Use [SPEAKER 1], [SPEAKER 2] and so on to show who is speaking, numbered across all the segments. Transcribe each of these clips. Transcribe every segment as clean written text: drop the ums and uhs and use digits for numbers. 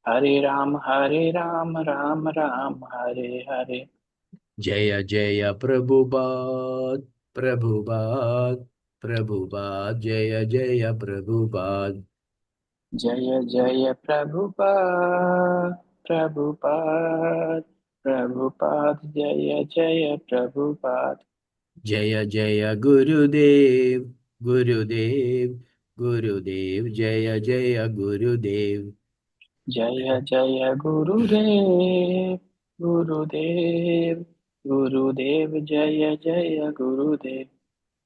[SPEAKER 1] Hare Ram, Ram Ram, Hare Hare.
[SPEAKER 2] Jaya Jaya Prabhupada, Prabhupada, Prabhupada, Jaya Jaya Prabhupada.
[SPEAKER 1] Jaya Jaya Prabhupada, Prabhupada, Prabhupada, Jaya Jaya Prabhupada.
[SPEAKER 2] Jaya Jaya Gurudev, Gurudev, Gurudev, Jaya Jaya Gurudev.
[SPEAKER 1] Jaya Jaya Gurudev, Gurudev, Gurudev, Jaya Jaya Gurudev.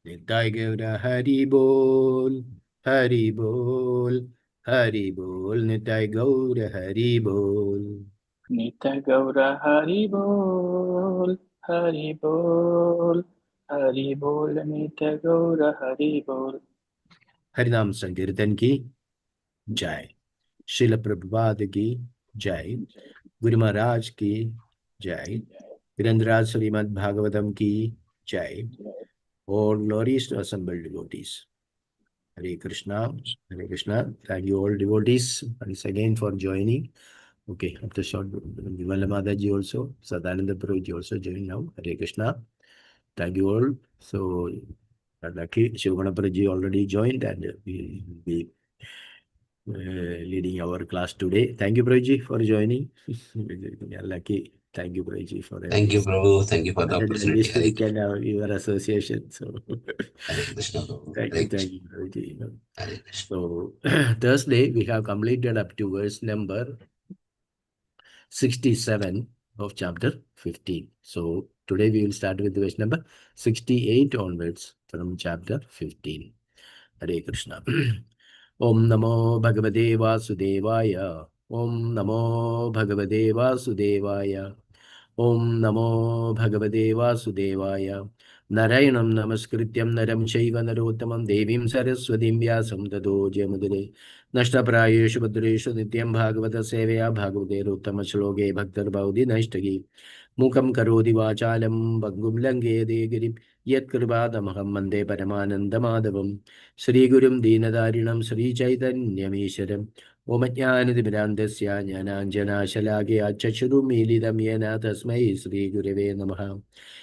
[SPEAKER 2] Nitai Gaura Hari Bol, Hari Bol, Hari Bol, Nitai Gaura Hari Bol.
[SPEAKER 1] Nita Gaura Hari Bol, Hari Bol, Hari Bol, Nita Gaura Hari Bol.
[SPEAKER 2] हरिनाम संकीर्तन की जय। शिल प्रभुपाद की जय। गुरु महाराज की जय। वीरेंद्रराज श्रीमद् भागवतम की जय। All glories to assembled devotees. Hare Krishna, Hare Krishna. Thank you all devotees once again for joining. Okay, after short, Vimala Mataji also, Sadananda Prabhuji also joined now. Hare Krishna. Thank you all. So, lucky Shivana Prabhuji already joined and we will be leading our class today. Thank you, Prabhuji, for joining. We are lucky. Thank you, Prabhuji, for
[SPEAKER 3] Thank you,
[SPEAKER 2] everything.
[SPEAKER 3] Prabhu. Thank you for the
[SPEAKER 2] At
[SPEAKER 3] opportunity.
[SPEAKER 2] least
[SPEAKER 3] Hare
[SPEAKER 2] we
[SPEAKER 3] Krishna.
[SPEAKER 2] can have your association. So,
[SPEAKER 3] Hare Krishna, Prabhu.
[SPEAKER 2] thank
[SPEAKER 3] Hare
[SPEAKER 2] thank
[SPEAKER 3] Krishna.
[SPEAKER 2] you, Prabhuji.
[SPEAKER 3] Hare Krishna.
[SPEAKER 2] So, Thursday, we have completed up to verse number 67 of chapter 15. So, today we will start with verse number 68 onwards from chapter 15. Hare Krishna. Om Namo Bhagavate Vasudevaya. Om Namo Bhagavate Vasudevaya. Om Namo Bhagavate Vasudevaya. Narayanam Namaskrityam Naram Shaiva Narottamam Devim Saraswatim Vyasam Tado Jamadare Nashtaprayeshu Bhadreshu Nityam Bhagavata Sevaya Bhagavate Rottama Shloke Bhaktar Baudi Nashtagi Mukam Karodi Vachalam Bhangum Lange Degirim Yet Kribadamaham Mande Paramanandamadavam Sri Gurum Dinadarinam Sri Chaitanyamesharam Omajnanidmirandasya Jnananjana Shalage Achachurumilidam Yena Tasmai Sri Gurave Namaha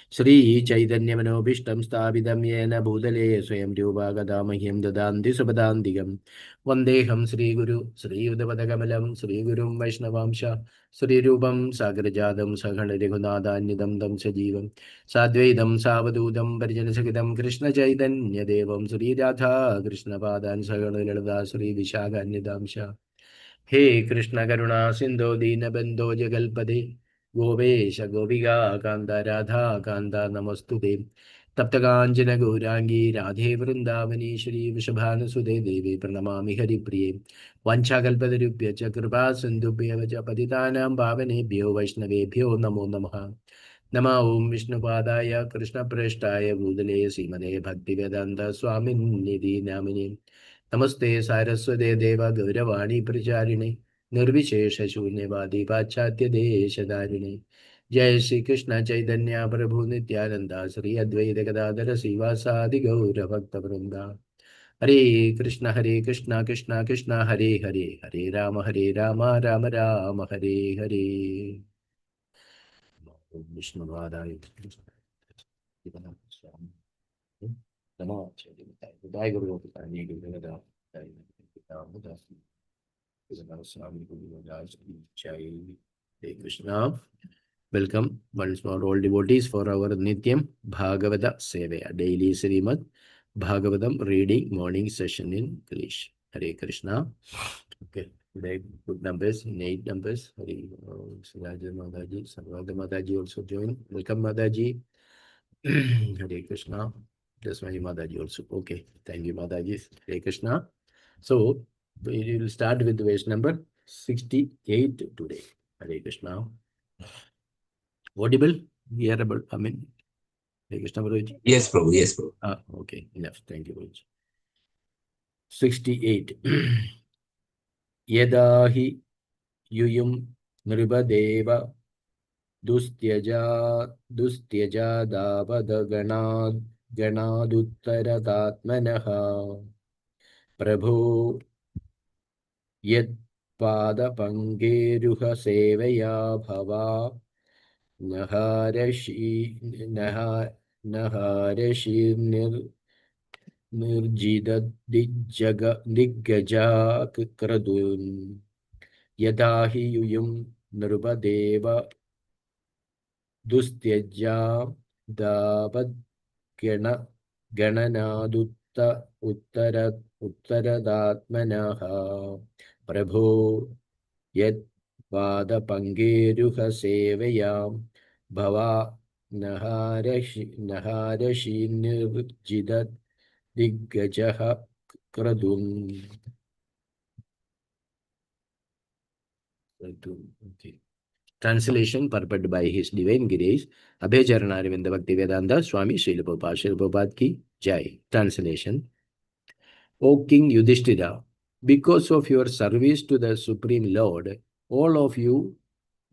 [SPEAKER 2] Sri Chaitanya Manobishtam Stabidam Yena Bhudale Swayam Rupagadamahyam Dadanti Subhadantigam Vandeham Sri Guru Sri Udavadagamalam Sri Gurum Vaishnavamsha Sri Rupam Sagarajadam Saghana Regunadanyadam Dam Sajivam Sadvedam Savadudam Parjanasakidam Krishna Chaitanya Devam Sri Radha Krishna Padan Saghana Lalada Sri Vishaganyadamsha हे कृष्ण करुणा सिंधु दीनबंधो जगल्पते गोपेश गोपिका कांत राधा कांत नमस्तुते तप्त कांचन गौरांगी राधे वृंदावनेश्वरी वृषभानुसुते देवी प्रणमामि हरिप्रिये वाञ्छाकल्पतरुभ्य च कृपा सिन्धुभ्यः च पतितानां पावनेभ्यो वैष्णवेभ्यो नमो नमः नमः ओं विष्णुपादाय कृष्णप्रेष्ठाय भूतले श्रीमते भक्तिवेदान्त स्वामिनिधि नामिने नमस्ते सारस्वते देव गौरवाणी प्रचारिणे निर्विशेष शून्यवादी पाश्चात्य देशधारिणे जय श्री कृष्ण चैतन्य प्रभु नित्यानंद श्री अद्वैत गदाधर श्रीवासादि गौर भक्त वृंदा हरे कृष्ण कृष्ण कृष्ण हरे हरे हरे राम राम राम हरे हरे विष्णुवादाय नमो जय गुरु Hare Krishna. Welcome once more all devotees for our Nityam Bhagavata Sevaya, daily Srimad Bhagavatam reading morning session in English. Hare Krishna. Okay, today good numbers, in 8 numbers. Hare Suraja Mataji, Sarvada Mataji also join. Welcome Mataji. Hare Krishna. That's my Mataji also. Okay, thank you Mataji. Hare Krishna. So, we will start with verse number 68 today. Hare Krishna. Audible? Hearable? I mean, Hare Krishna Prabhuji.
[SPEAKER 3] Yes, Prabhu. Yes, Prabhu.
[SPEAKER 2] Okay, enough. Thank you, Prabhuji. 68. Yada hi yuyum nribadeva dustyaja davada ganaduttaratatmanaha prabhu yad पादपङ्केरुह सेवया भवा निर्जिददिग्गजा क्रतुन् यदा हि यूयं नृपदेव दुस्त्यज्या दावद्गण गणनादुत्त उत्तरदात्मनः प्रभो यत् पादपङ्केरुह सेवयां भवा नहारषि निर्जिद दिग्गजः क्रतुम्. Okay. Translation purported by His Divine Grace, Abhayacharanavinda Bhaktivedanta Swami Srila Prabhupada. Srila Prabhupada ki Jai. Translation. O King Yudhishthira, because of your service to the Supreme Lord, all of you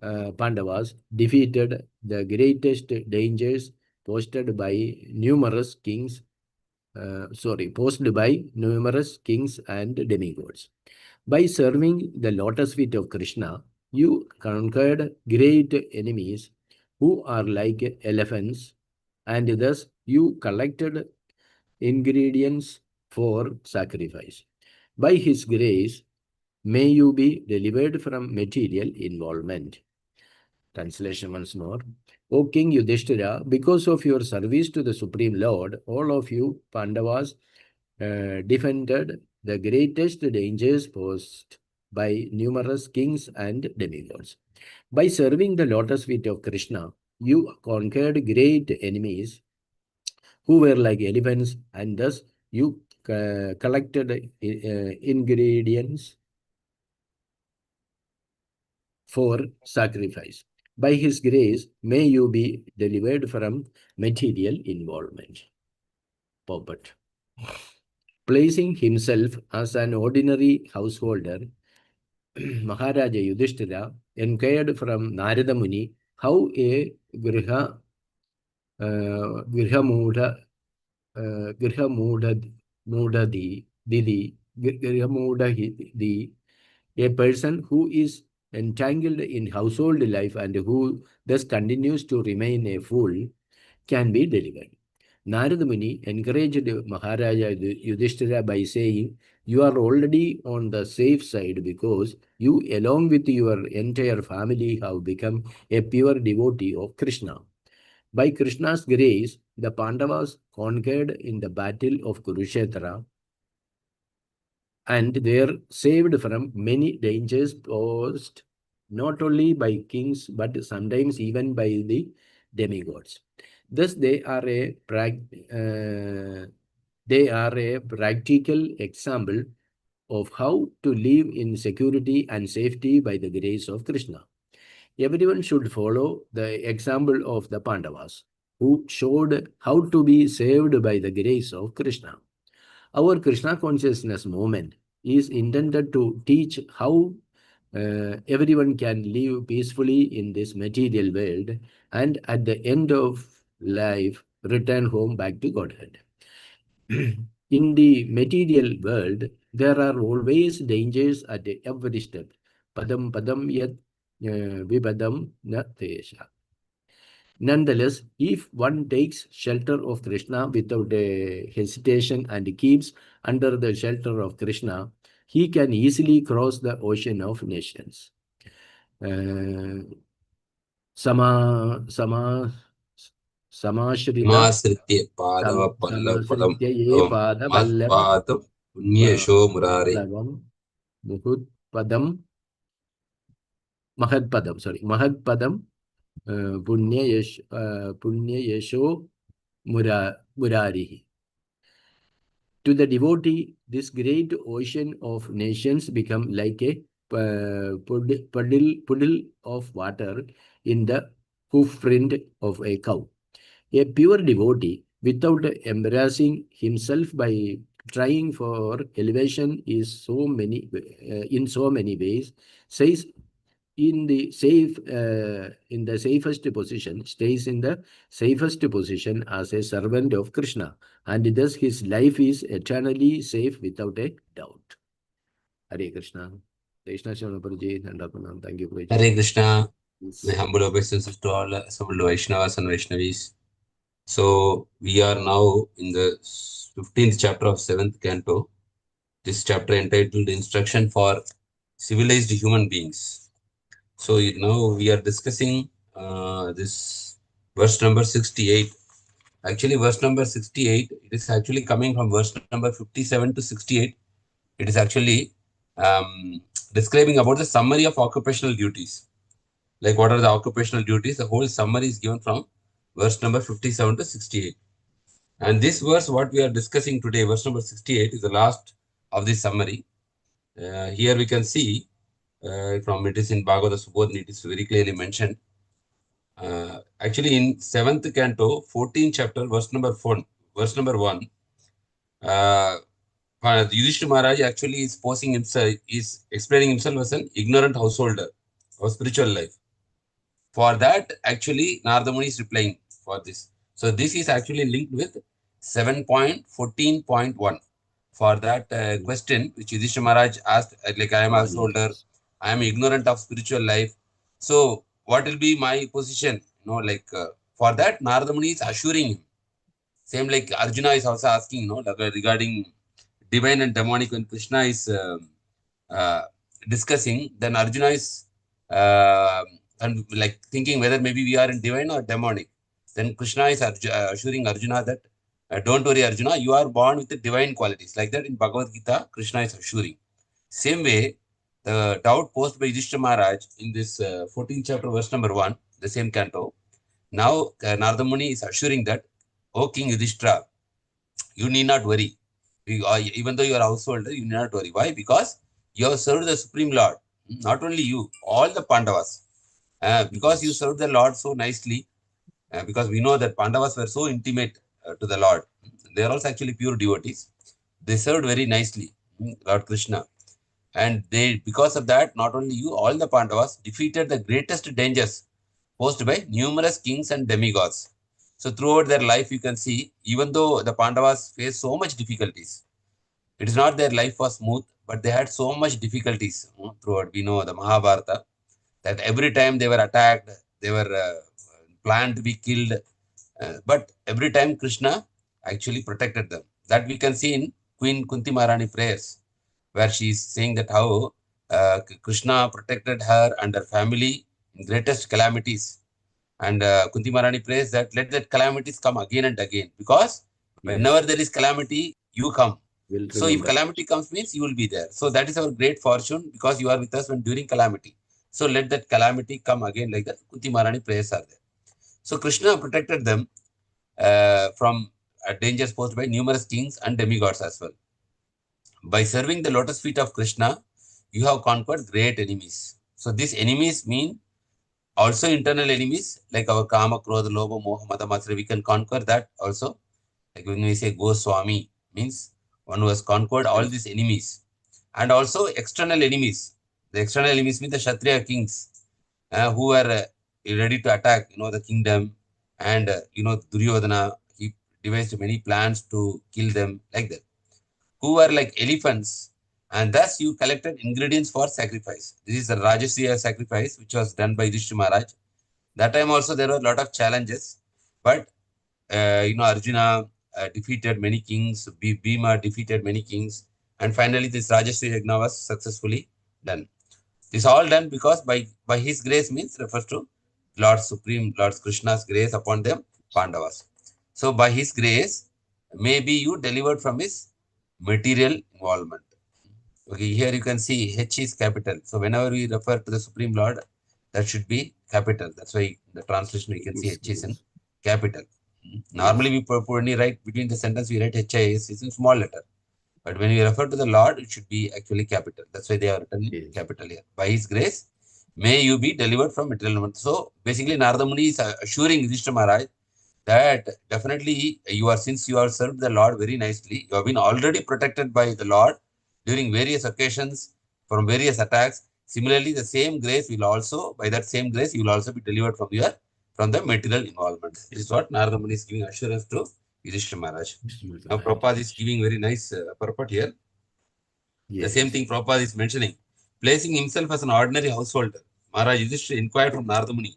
[SPEAKER 2] Pandavas defeated the greatest dangers posted by numerous kings, posed by numerous kings and demigods. By serving the lotus feet of Krishna, you conquered great enemies who are like elephants, and thus you collected ingredients for sacrifice. By His grace, may you be delivered from material involvement. Translation once more. O King Yudhishthira, because of your service to the Supreme Lord, all of you Pandavas defended the greatest dangers posed by numerous kings and demigods. By serving the lotus feet of Krishna, you conquered great enemies who were like elephants, and thus you collected ingredients for sacrifice. By His grace, may you be delivered from material involvement. Poppet. Placing himself as an ordinary householder, Maharaja Yudhishthira inquired from Narada Muni how a a person who is entangled in household life and who thus continues to remain a fool can be delivered. Narada Muni encouraged Maharaja Yudhishthira by saying, you are already on the safe side because you along with your entire family have become a pure devotee of Krishna. By Krishna's grace, the Pandavas conquered in the battle of Kurukshetra and they are saved from many dangers posed not only by kings but sometimes even by the demigods. Thus, they are a practical example of how to live in security and safety by the grace of Krishna. Everyone should follow the example of the Pandavas, who showed how to be saved by the grace of Krishna. Our Krishna consciousness movement is intended to teach how everyone can live peacefully in this material world and at the end of life return home back to Godhead. In the material world, there are always dangers at every step. Padam padam yat vipadam na tesha. Nonetheless, if one takes shelter of Krishna without hesitation and keeps under the shelter of Krishna, he can easily cross the ocean of nations.
[SPEAKER 3] समाश्रित्य पादपल्लवपदं
[SPEAKER 2] ये पादपल्लव
[SPEAKER 3] मत्पादं पुण्ययशो मुरारे
[SPEAKER 2] मुहुत्पदं महत्पदं punyayasho murarihi. To the devotee, this great ocean of nations become like a puddle of water in the hoof print of a cow. A pure devotee, without embarrassing himself by trying for elevation, is in so many ways, says in the safest position, stays in the safest position as a servant of Krishna, and thus his life is eternally safe without a doubt. Hare Krishna. Krishna Shanaparji, Nandapanam. Thank you, Prabhuji.
[SPEAKER 3] Hare Krishna.
[SPEAKER 2] Yes.
[SPEAKER 3] My humble obeisances to all assembled Vaishnavas and Vaishnavis. So we are now in the 15th chapter of 7th Canto. This chapter entitled Instruction for Civilized Human Beings. So now we are discussing this verse number 68. Actually, verse number 68, it is actually coming from verse number 57 to 68. It is actually describing about the summary of occupational duties. Like what are the occupational duties? The whole summary is given from verse number 57 to 68. And this verse, what we are discussing today, verse number 68, is the last of this summary. Here we can see from it is in Bhagavatam Subodhini, it is very clearly mentioned. Actually, in 7th Canto, 14th chapter, verse number 1, Yudhishthira Maharaj actually is posing himself, is explaining himself as an ignorant householder of spiritual life. For that, actually, Narada Muni is replying for this. So this is actually linked with 7.14.1. For that question, which Yudhishthira Maharaj asked, like I am a householder, I am ignorant of spiritual life. So what will be my position? For that, Narada Muni is assuring him. Same like Arjuna is also asking, regarding divine and demonic. When Krishna is discussing, then Arjuna is and like thinking whether maybe we are in divine or demonic. Then Krishna is assuring Arjuna that don't worry, Arjuna, you are born with the divine qualities. Like that in Bhagavad Gita, Krishna is assuring. Same way, the doubt posed by Yudhishthira Maharaj in this 14th chapter, verse number 1, the same canto. Now, Narada Muni is assuring that, O King Yudhishthira, you need not worry. Even though you are a householder, you need not worry. Why? Because you have served the Supreme Lord. Not only you, all the Pandavas. Because you served the Lord so nicely, because we know that Pandavas were so intimate to the Lord. They are also actually pure devotees. They served very nicely Lord Krishna. And because of that, not only you, all the Pandavas defeated the greatest dangers posed by numerous kings and demigods. So throughout their life, you can see, even though the Pandavas faced so much difficulties, it is not their life was smooth, but they had so much difficulties throughout. We know the Mahabharata, that every time they were attacked, they were planned to be killed. But every time Krishna actually protected them. That we can see in Queen Kunti Maharani prayers, where she is saying that how Krishna protected her and her family in greatest calamities. And Kunti Maharani prays that let that calamities come again and again, because whenever there is calamity, you come. So if calamity comes, means you will be there. So that is our great fortune, because you are with us when during calamity. So let that calamity come again, like that. Kunti Maharani prayers are there. So Krishna protected them from dangers posed by numerous kings and demigods as well. By serving the lotus feet of Krishna, you have conquered great enemies. So these enemies mean also internal enemies, like our Kama, Krodha, Lobha, Moha, Mada, Matsara. We can conquer that also. Like when we say Goswami, means one who has conquered all these enemies. And also external enemies. The external enemies mean the Kshatriya kings who were ready to attack, the kingdom. And, Duryodhana, he devised many plans to kill them, like that. Who were like elephants. And thus you collected ingredients for sacrifice. This is the Rajasuya sacrifice, which was done by Yudhishthira Maharaj. That time also there were a lot of challenges. But, Arjuna defeated many kings. Bhima defeated many kings. And finally, this Rajasuya Yajna was successfully done. This all done because by his grace means refers to Lord Supreme, Lord Krishna's grace upon them, Pandavas. So by his grace, maybe you delivered from his material involvement. Okay, here you can see H is capital. So whenever we refer to the Supreme Lord, that should be capital. That's why in the translation we can see H is in capital. Normally we only write between the sentence, we write HIS is in small letter. But when we refer to the Lord, it should be actually capital. That's why they are written in capital here. By his grace, may you be delivered from material involvement. So basically Narada Muni is assuring Yudhishthira Maharaj that definitely since you have served the Lord very nicely, you have been already protected by the Lord during various occasions from various attacks. Similarly, the same grace will also, by that same grace, you will also be delivered from the material involvement. This is what Narada Muni is giving assurance to Yudhishthira Maharaj. Now, Prabhupada is giving very nice purport here. The same thing Prabhupada is mentioning. Placing himself as an ordinary householder, Maharaj Yudhishthira inquired from Narada Muni,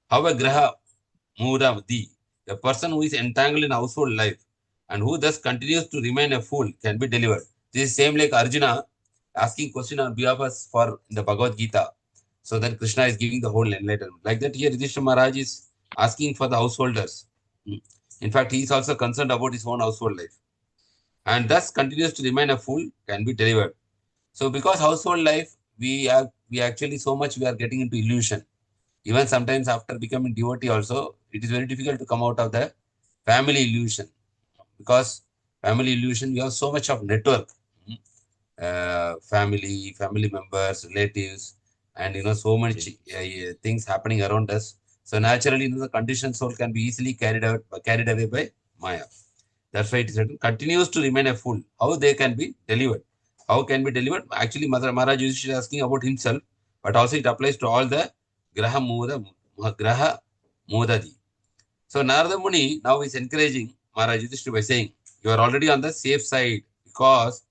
[SPEAKER 3] how a graha mudavdi, a person who is entangled in household life and who thus continues to remain a fool, can be delivered. This is same like Arjuna asking question on behalf of us for in the Bhagavad Gita. So then Krishna is giving the whole enlightenment. Like that here Yudhishthira Maharaj is asking for the householders. In fact, he is also concerned about his own household life. And thus continues to remain a fool, can be delivered. So because household life, we actually so much we are getting into illusion. Even sometimes after becoming devotee also, it is very difficult to come out of the family illusion. Because family illusion, we have so much of network. Family members, relatives, and so much things happening around us. So naturally, the conditioned soul can be easily carried away by Maya. That's why it is written, continues to remain a fool. How they can be delivered? How can be delivered? Actually, Maharaj is asking about himself, but also it applies to all the Graha Mudadi. So Narada Muni now is encouraging Maharaj Yudhishthira by saying, you are already on the safe side because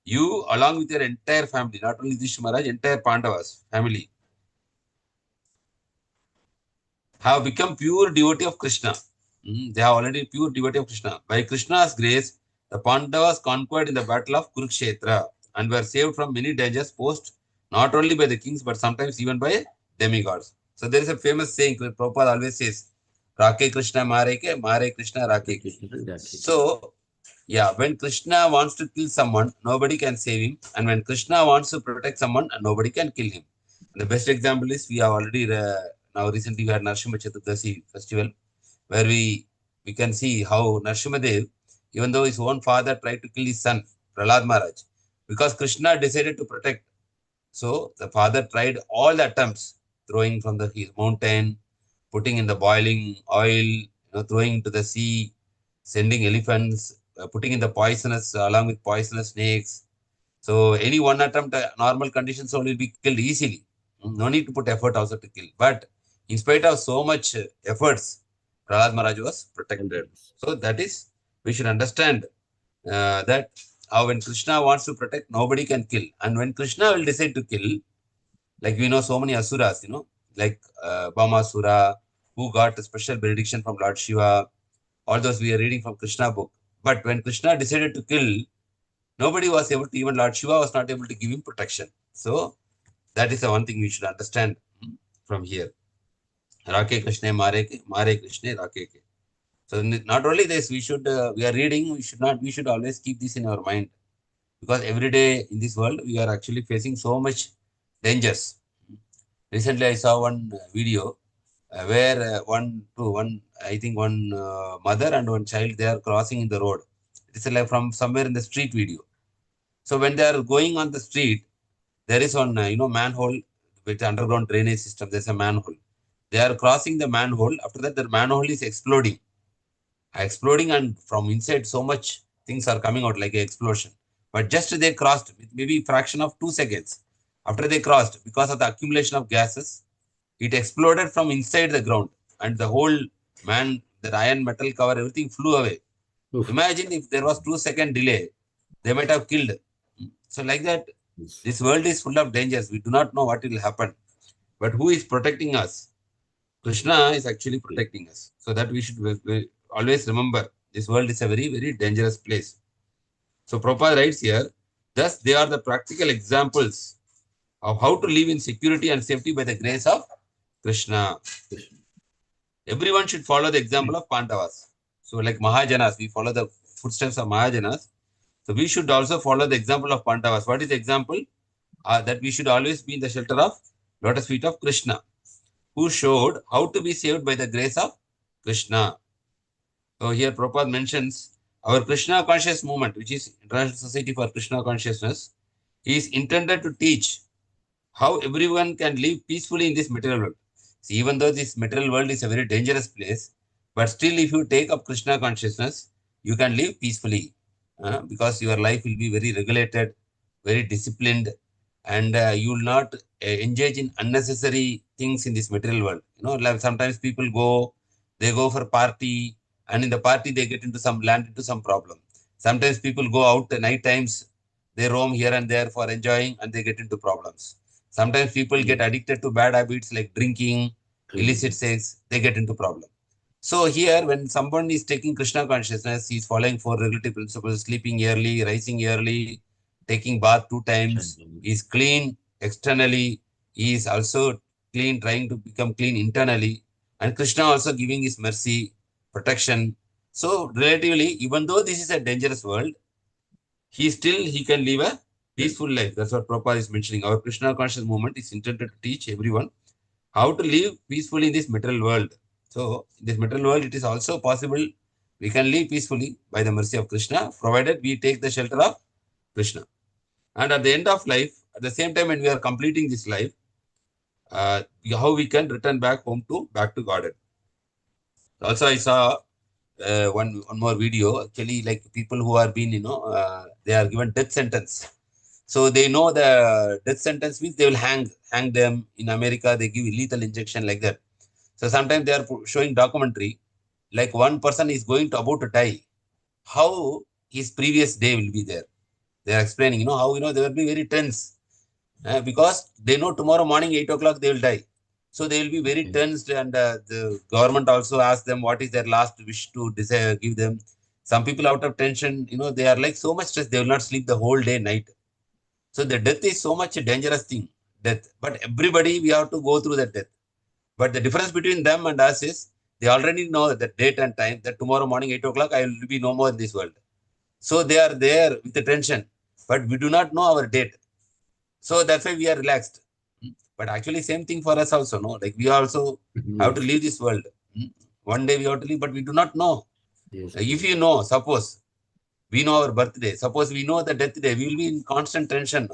[SPEAKER 3] you, along with your entire family, not only Yudhishthira Maharaj, entire Pandavas family, have become pure devotee of Krishna. They are already pure devotee of Krishna. By Krishna's grace, the Pandavas conquered in the battle of Kurukshetra and were saved from many dangers posed not only by the kings but sometimes even by demigods. So there is a famous saying that Prabhupada always says, Rake Krishna Mare Krishna Rake. So, yeah, when Krishna wants to kill someone, nobody can save him. And when Krishna wants to protect someone, nobody can kill him. And the best example is we have already, now recently we had Narsimha Chaturdasi festival, where we can see how Narsimhadev, even though his own father tried to kill his son, Prahlad Maharaj, because Krishna decided to protect. So the father tried all the attempts, throwing from the mountain, putting in the boiling oil, throwing into the sea, sending elephants, putting in the poisonous, along with poisonous snakes. So any one attempt, normal conditions only will be killed easily. No need to put effort also to kill. But in spite of so much efforts, Prahlad Maharaj was protected. So that is, we should understand that how when Krishna wants to protect, nobody can kill. And when Krishna will decide to kill, like we know so many asuras, like Bhamasura, who got a special benediction from Lord Shiva, all those we are reading from Krishna book. But when Krishna decided to kill, nobody was able to, even Lord Shiva was not able to give him protection. So that is the one thing we should understand from here. Rake Krishna Mare Krishna Rake. So not only this, we are reading, we should always keep this in our mind. Because every day in this world, we are actually facing so much dangers. Recently, I saw one video where one mother and one child, they are crossing in the road. It is like from somewhere in the street video. So when they are going on the street, there is one, manhole with underground drainage system. There's a manhole. They are crossing the manhole. After that, the manhole is exploding. And from inside, so much things are coming out like an explosion. But just they crossed, maybe fraction of 2 seconds. After they crossed, because of the accumulation of gases, it exploded from inside the ground. And the whole the iron metal cover, everything flew away. Oof. Imagine if there was 2-second delay, they might have killed. So like that, this world is full of dangers. We do not know what will happen. But who is protecting us? Krishna is actually protecting us. So that we should always remember, this world is a very, very dangerous place. So Prabhupada writes here, thus they are the practical examples of how to live in security and safety by the grace of Krishna. Everyone should follow the example of Pandavas. So like Mahajanas, we follow the footsteps of Mahajanas. So we should also follow the example of Pandavas. What is the example? That we should always be in the shelter of lotus feet of Krishna, who showed how to be saved by the grace of Krishna. So here Prabhupada mentions our Krishna conscious movement, which is International Society for Krishna Consciousness, is intended to teach how everyone can live peacefully in this material world. See, even though this material world is a very dangerous place, but still if you take up Krishna consciousness, you can live peacefully because your life will be very regulated, very disciplined, and you will not engage in unnecessary things in this material world. Like sometimes people they go for party, and in the party they land into some problem. Sometimes people go out at night times, they roam here and there for enjoying, and they get into problems. Sometimes people get addicted to bad habits like drinking, illicit sex, they get into problem. So here, when someone is taking Krishna consciousness, he is following 4 regulative principles, sleeping early, rising early, taking bath 2 times, he is clean externally, he is also clean, trying to become clean internally, and Krishna also giving his mercy, protection. So relatively, even though this is a dangerous world, he can live a peaceful life. That's what Prabhupada is mentioning. Our Krishna conscious movement is intended to teach everyone how to live peacefully in this material world. So, in this material world, it is also possible we can live peacefully by the mercy of Krishna, provided we take the shelter of Krishna. And at the end of life, at the same time when we are completing this life, how we can return back home back to Godhead. Also, I saw one more video. Actually, like people who are being, they are given death sentence. So they know the death sentence means they will hang them. In America, they give lethal injection like that. So sometimes they are showing documentary, like one person is about to die, how his previous day will be there. They are explaining, how, they will be very tense because they know tomorrow morning 8 o'clock they will die. So they will be very tensed, and the government also asks them what is their last wish to give them. Some people out of tension, they are like so much stress, they will not sleep the whole day, night. So the death is so much a dangerous thing, death. But everybody, we have to go through that death. But the difference between them and us is they already know the date and time that tomorrow morning 8 o'clock I will be no more in this world. So they are there with the tension, but we do not know our date. So that's why we are relaxed. But actually same thing for us also, no? Like we also have to leave this world. One day we have to leave, but we do not know. If you know, suppose we know our birthday, suppose we know the death day, we will be in constant tension.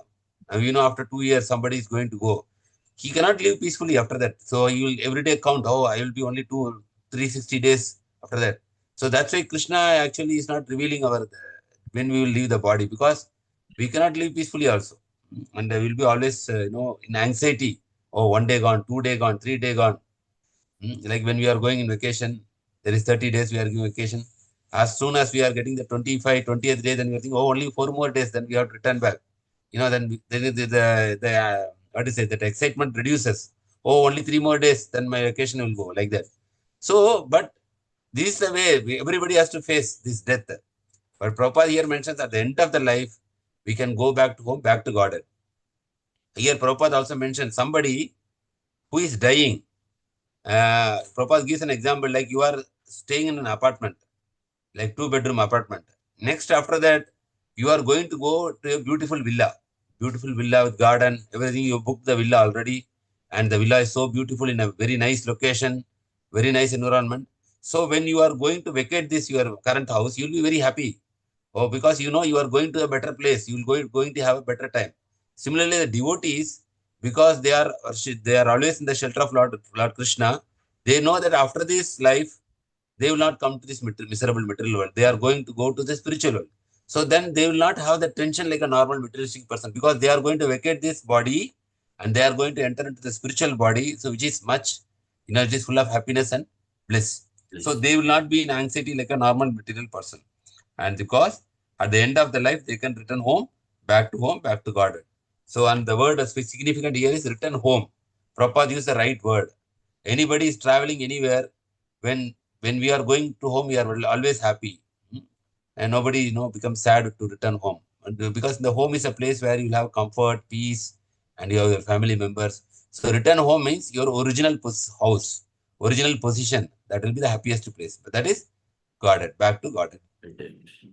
[SPEAKER 3] And we know after 2 years somebody is going to go. He cannot live peacefully after that. So he will every day count, I will be only 360 days after that. So that's why Krishna actually is not revealing when we will leave the body, because we cannot live peacefully also. And we will be always, in anxiety. Oh, 1 day gone, 2 day gone, 3 day gone. Like when we are going in vacation, there is 30 days we are going vacation. As soon as we are getting the 20th day, then we are thinking, only 4 more days, then we have to return back. Then what to say, that excitement reduces. Only 3 more days, then my vacation will go, like that. So, but this is the way everybody has to face this death. But Prabhupada here mentions at the end of the life, we can go back to home, back to Godhead. Here Prabhupada also mentions somebody who is dying. Prabhupada gives an example, like you are staying in an apartment, like 2-bedroom apartment. Next, after that, you are going to go to a beautiful villa with garden, everything. You booked the villa already, and the villa is so beautiful in a very nice location, very nice environment. So when you are going to vacate your current house, you will be very happy. Because you are going to a better place, you will going to have a better time. Similarly, the devotees, because they are always in the shelter of Lord Krishna, they know that after this life, they will not come to this miserable material world. They are going to go to the spiritual world. So then they will not have the tension like a normal materialistic person, because they are going to vacate this body and they are going to enter into the spiritual body, so which is much, which is full of happiness and bliss. So they will not be in anxiety like a normal material person. And because at the end of the life, they can return home, back to God. So, and the word as significant here is return home. Prabhupada used the right word. Anybody is traveling anywhere, when we are going to home, we are always happy. And nobody, becomes sad to return home. And because the home is a place where you will have comfort, peace, and you have your family members. So return home means your original house, original position. That will be the happiest place. But that is Godhead, back to Godhead.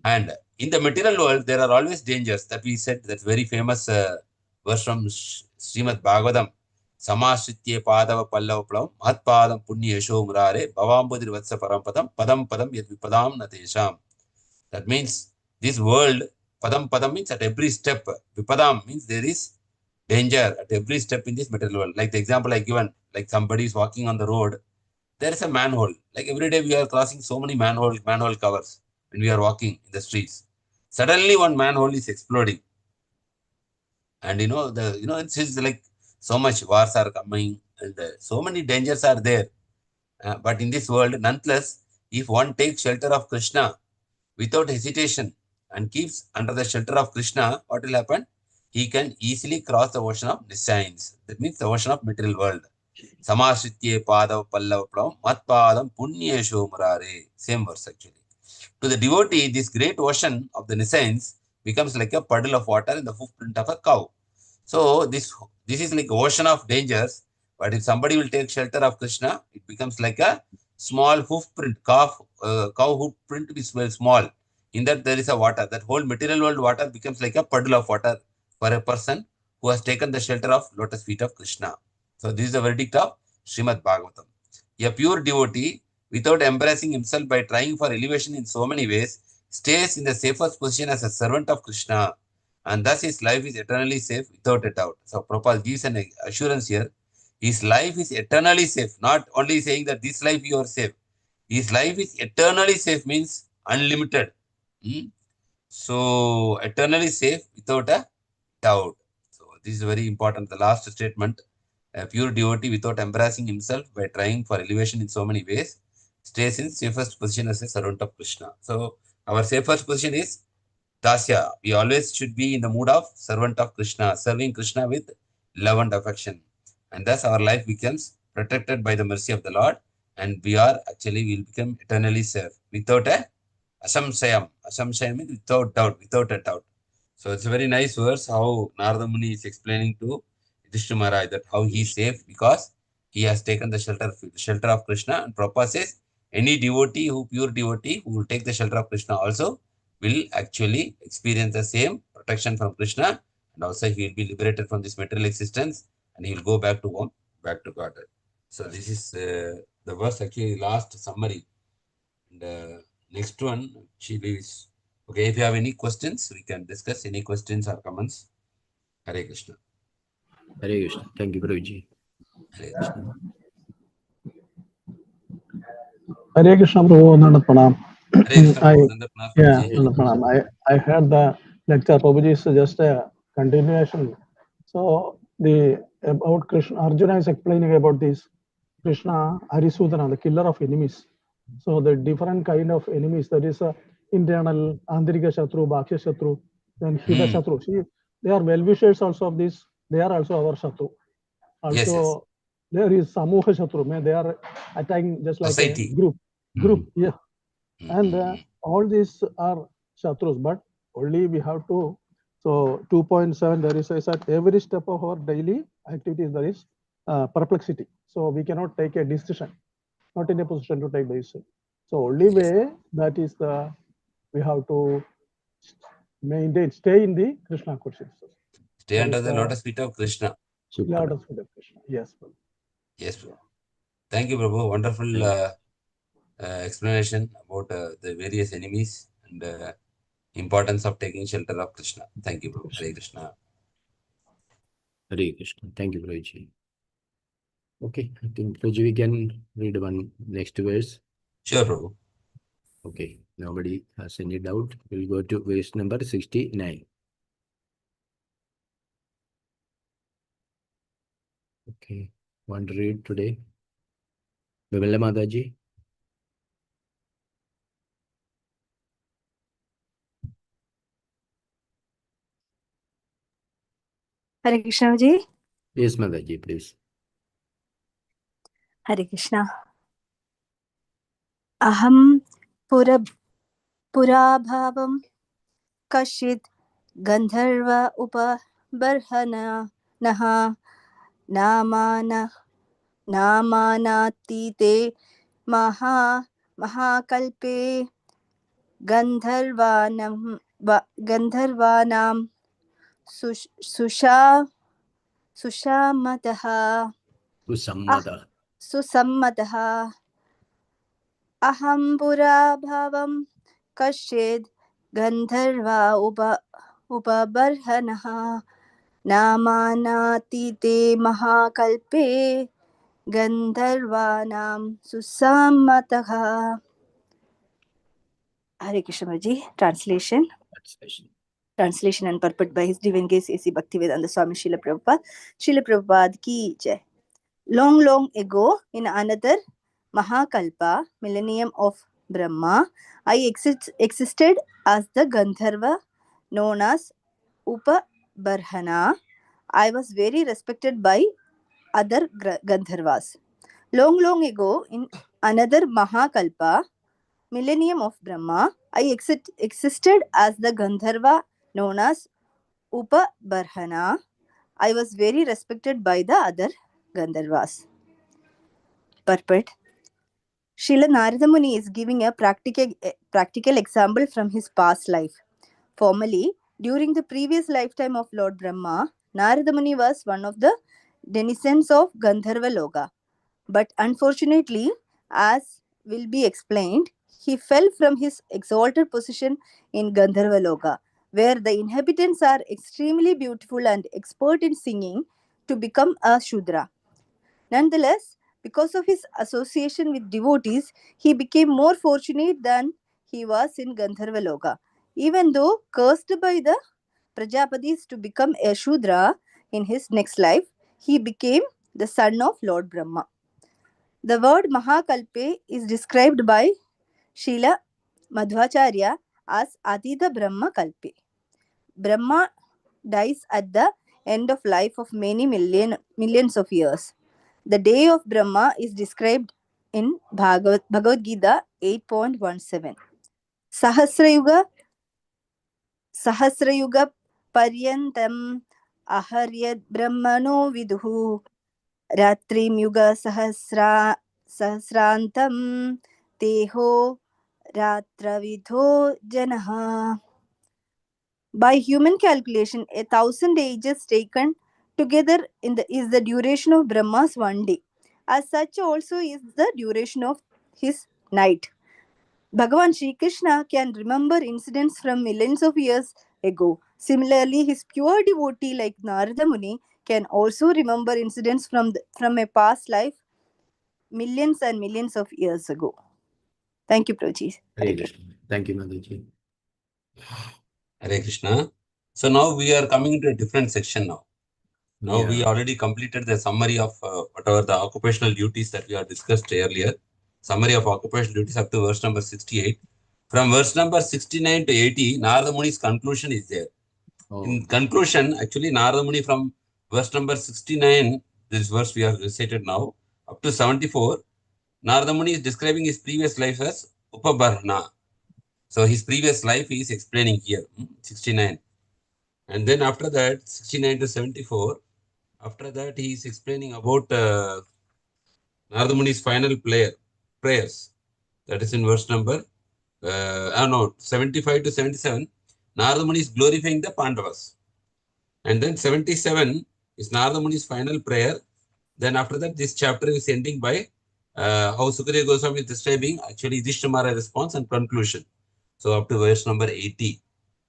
[SPEAKER 3] And in the material world, there are always dangers that we said, that very famous verse from Srimad Bhagavatam. Samashritye padava pallava plavam mahatpadam punya yasho murare bhavambudir vatsa parampadam padam padam yad vipadam natesham. That means this world, padam means at every step. Vipadam means there is danger at every step in this material world. Like the example I given, like somebody is walking on the road, there is a manhole. Like every day we are crossing so many manhole covers when we are walking in the streets. Suddenly one manhole is exploding. And it's like so much wars are coming, and so many dangers are there. But in this world, nonetheless, if one takes shelter of Krishna without hesitation and keeps under the shelter of Krishna, what will happen? he can easily cross the ocean of nescience. That means the ocean of material world. Samashritye padav pallavaplavam matpadam punyesho murare. Same verse actually. To the devotee, this great ocean of the nescience becomes like a puddle of water in the footprint of a cow. So this is like ocean of dangers. But if somebody will take shelter of Krishna, it becomes like a small hoof print. Cow hoof print is very small. In that there is a water. That whole material world water becomes like a puddle of water for a person who has taken the shelter of lotus feet of Krishna. So this is the verdict of Srimad Bhagavatam. A pure devotee, without embracing himself by trying for elevation in so many ways, stays in the safest position as a servant of Krishna, and thus his life is eternally safe without a doubt. So Prabhupada gives an assurance here. His life is eternally safe, not only saying that this life you are safe. His life is eternally safe means unlimited. So eternally safe without a doubt. So this is very important. The last statement, a pure devotee without embracing himself by trying for elevation in so many ways, stays in safest position as a servant of Krishna. So our safest position is Dasya. We always should be in the mood of servant of Krishna, serving Krishna with love and affection. And thus our life becomes protected by the mercy of the Lord, and we will become eternally safe without a asamsayam. Asamsayam means without doubt, without a doubt. So it's a very nice verse how Narada Muni is explaining to Yudhishthira Maharaj that how he is safe because he has taken the shelter of Krishna. And Prabhupada says any devotee, pure devotee who will take the shelter of Krishna also will actually experience the same protection from Krishna, and also he will be liberated from this material existence, and he will go back to home, back to Godhead. So this is the verse actually last summary. And next one actually is okay. If you have any questions, we can discuss any questions or comments. Hare Krishna.
[SPEAKER 2] Hare Krishna. Thank you, Prabhuji.
[SPEAKER 3] Hare Krishna.
[SPEAKER 4] Hare Krishna, Prabhu, Nanda Pranam.
[SPEAKER 3] Hare Krishna, Prabhu, Nanda Pranam, Prabhuji.
[SPEAKER 4] Nanda Pranam. I heard the lecture, Prabhuji, is just a continuation. So about Krishna, Arjuna is explaining about this Krishna Harisudana, the killer of enemies. So the different kind of enemies, that is internal, Andrika Shatru, Bhakya Shatru, then Hida Shatru. See, they are well-wishers also of this. They are also our Shatru. Also, there is Samuha Shatru. They are attacking just like
[SPEAKER 3] Society.
[SPEAKER 4] a group, yeah. And all these are Shatrus, but only we have to. So 2.7, there is says at every step of our daily activities there is perplexity. So we cannot take a decision, not in a position to take decision. So only way that is we have to stay in the Krishna consciousness.
[SPEAKER 3] Stay under the lotus feet of Krishna.
[SPEAKER 4] Lotus feet of Krishna. Yes, Prabhu.
[SPEAKER 3] Yes, Prabhu. Thank you, Prabhu. Wonderful explanation about the various enemies and importance of taking shelter of Krishna. Thank you, Prabhu. Hare Krishna.
[SPEAKER 2] Hare Krishna. Thank you, Prabhuji. Okay, I think Prabhuji, we can read one next verse.
[SPEAKER 3] Sure, Prabhu.
[SPEAKER 2] Okay, nobody has any doubt. We'll go to verse number 69. Okay, want to read today? Bimala Mataji.
[SPEAKER 5] Hare Krishna ji.
[SPEAKER 2] Yes, Mataji, please.
[SPEAKER 5] Hare Krishna. Aham purabhavam kashid gandharva upabarhana naha namanatite mahakalpe gandharvanam susammataha aham purabhavam kashid gandharva upabarhanaha namanatite mahakalpe gandharvanam susammataha. Hare Krishna ji. Translation and purport by His Divine Grace A.C. Bhaktivedanta Swami Srila Prabhupada. Srila Prabhupada ki jai. Long ago, in another Mahakalpa, millennium of Brahma, I existed as the Gandharva known as Barhana, I was very respected by other Gandharvas. Long, long ago, in another Mahakalpa, millennium of Brahma, I existed as the Gandharva known as Upabarhana. I was very respected by the other Gandharvas. Purport. Srila Narada Muni is giving a practical example from his past life. Formerly, during the previous lifetime of Lord Brahma, Narada Muni was one of the denizens of Gandharva Loka. But unfortunately, as will be explained, he fell from his exalted position in Gandharva Loka, where the inhabitants are extremely beautiful and expert in singing, to become a Shudra. Nonetheless, because of his association with devotees, he became more fortunate than he was in Gandharva Loka. Even though cursed by the Prajapatis to become a Shudra in his next life, he became the son of Lord Brahma. The word Mahakalpe is described by Srila Madhvacharya as Adida Brahma Kalpe. Brahma dies at the end of life of many millions of years. The day of Brahma is described in Bhagavad Gita 8.17. Sahasrayuga Paryantam Aharyad Brahmano Viduhu Ratrim Yuga Sahasrantam Teho Ratravidho Janaha. By human calculation, 1,000 ages taken together is the duration of Brahma's one day. As such, also is the duration of his night. Bhagavan Sri Krishna can remember incidents from millions of years ago. Similarly, his pure devotee like Narada Muni can also remember incidents from a past life millions and millions of years ago. Thank you, Prabhuji.
[SPEAKER 2] Hare Krishna. Thank you, Mataji.
[SPEAKER 3] Hare Krishna. So now we are coming to a different section now. Now we
[SPEAKER 2] Yeah.
[SPEAKER 3] already completed the summary of whatever the occupational duties that we have discussed earlier. Summary of occupational duties up to verse number 68. From verse number 69 to 80, Narada Muni's conclusion is there.
[SPEAKER 2] Oh.
[SPEAKER 3] In conclusion, actually Narada Muni from verse number 69, this verse we have recited now, up to 74, Narada Muni is describing his previous life as Upabarhana. So his previous life he is explaining here, 69. And then after that, 69 to 74, after that he is explaining about Narada Muni's final prayers. That is in verse number 75 to 77. Narada Muni is glorifying the Pandavas. And then 77 is Narada Muni's final prayer. Then after that, this chapter is ending by how Sukadeva Goswami is describing actually Yudhishthira response and conclusion. So up to verse number 80.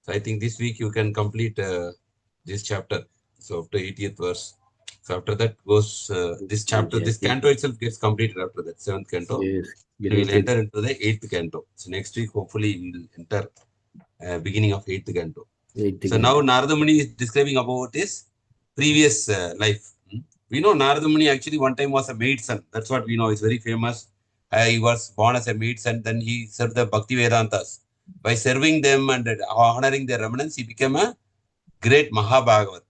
[SPEAKER 3] So I think this week you can complete this chapter. So up to 80th verse. So after that goes this chapter, this canto itself gets completed after that, 7th canto.
[SPEAKER 2] Yes.
[SPEAKER 3] We will enter into the 8th canto. So next week, hopefully, we will enter beginning of 8th canto. So now Narada Muni is describing about his previous life. We know Narada Muni actually one time was a maid son. That's what we know. He's very famous. He was born as a maid son. Then he served the Bhakti Vedantas. By serving them and honoring their remnants, he became a great Mahabhagavat.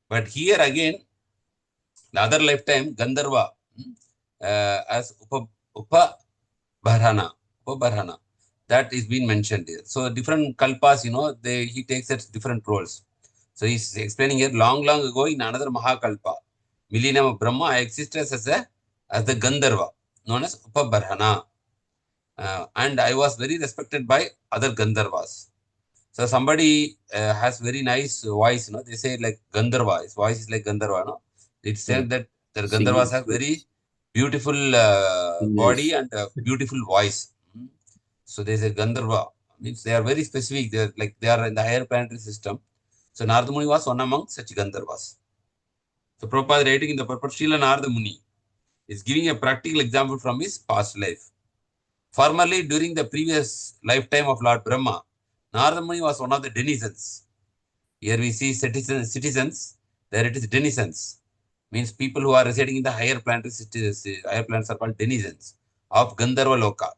[SPEAKER 3] But here again, the other lifetime, Gandharva, as Upabarhana. That is being mentioned here. So different kalpas, he takes different roles. So he's explaining here, long ago in another Mahakalpa, millennium of Brahma, I existed as the Gandharva, known as Upabarhana. And I was very respected by other Gandharvas. So somebody has very nice voice, they say like Gandharva, his voice is like Gandharva, no? It's said that the Gandharvas have very beautiful body and beautiful voice. So there's a Gandharva, means they are very specific, they are in the higher planetary system. So Narada Muni was one among such Gandharvas. So Prabhupada writing in the purport, Srila Narada Muni is giving a practical example from his past life. Formerly, during the previous lifetime of Lord Brahma, Narada Muni was one of the denizens. Here we see citizens, there it is denizens. Means people who are residing in the higher planetary cities, higher planets are called denizens of Gandharva Loka.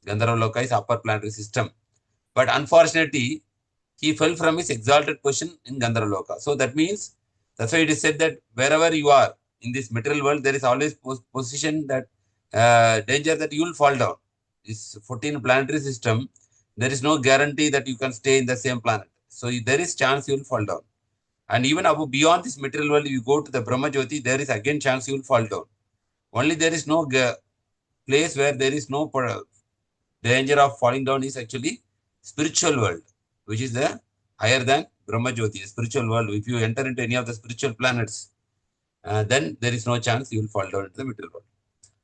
[SPEAKER 3] Gandharva Loka is upper planetary system. But unfortunately, he fell from his exalted position in Gandharva. So that means, that's why it is said that wherever you are in this material world, there is always position that danger that you will fall down. This 14 planetary system, there is no guarantee that you can stay in the same planet. So there is chance you will fall down. And even above, beyond this material world, you go to the Brahma Jyoti, there is again chance you will fall down. Only there is no place where there is no danger of falling down is actually spiritual world, which is the higher than Brahma Jyoti, spiritual world. If you enter into any of the spiritual planets, then there is no chance you will fall down into the material world.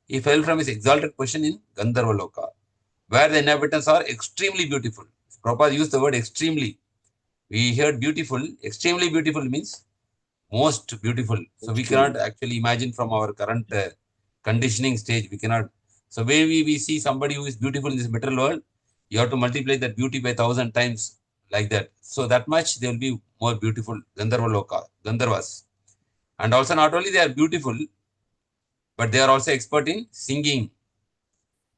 [SPEAKER 3] He fell from his exalted position in Gandharva Loka, where the inhabitants are extremely beautiful. Prabhupada used the word extremely. We heard beautiful. Extremely beautiful means most beautiful. So we cannot actually imagine from our current conditioning stage. We cannot. So when we see somebody who is beautiful in this material world, you have to multiply that beauty by 1,000 times like that. So that much they will be more beautiful. Gandharva Loka, Gandharvas. And also not only they are beautiful, but they are also expert in singing.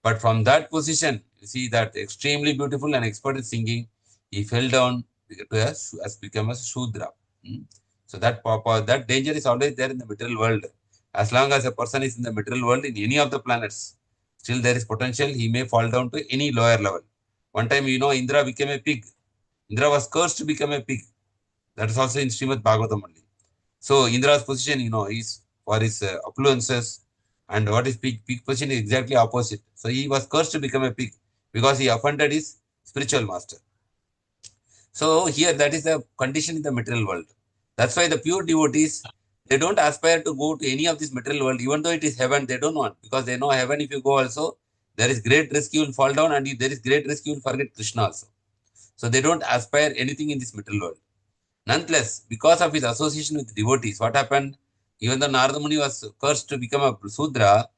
[SPEAKER 3] But from that position, you see that extremely beautiful and expert in singing, he fell down has become a Shudra. So that danger is always there in the material world. As long as a person is in the material world in any of the planets, still there is potential he may fall down to any lower level. One time, Indra became a pig. Indra was cursed to become a pig. That is also in Srimad Bhagavatam only. So Indra's position, is for his affluences, and what is pig? Pig position is exactly opposite. So he was cursed to become a pig because he offended his spiritual master. So here, that is the condition in the material world. That's why the pure devotees, they don't aspire to go to any of this material world, even though it is heaven, they don't want, because they know heaven, if you go also, there is great risk you will fall down, and there is great risk you will forget Krishna also. So they don't aspire anything in this material world. Nonetheless, because of his association with devotees, what happened? Even though Narada Muni was cursed to become a Sudra,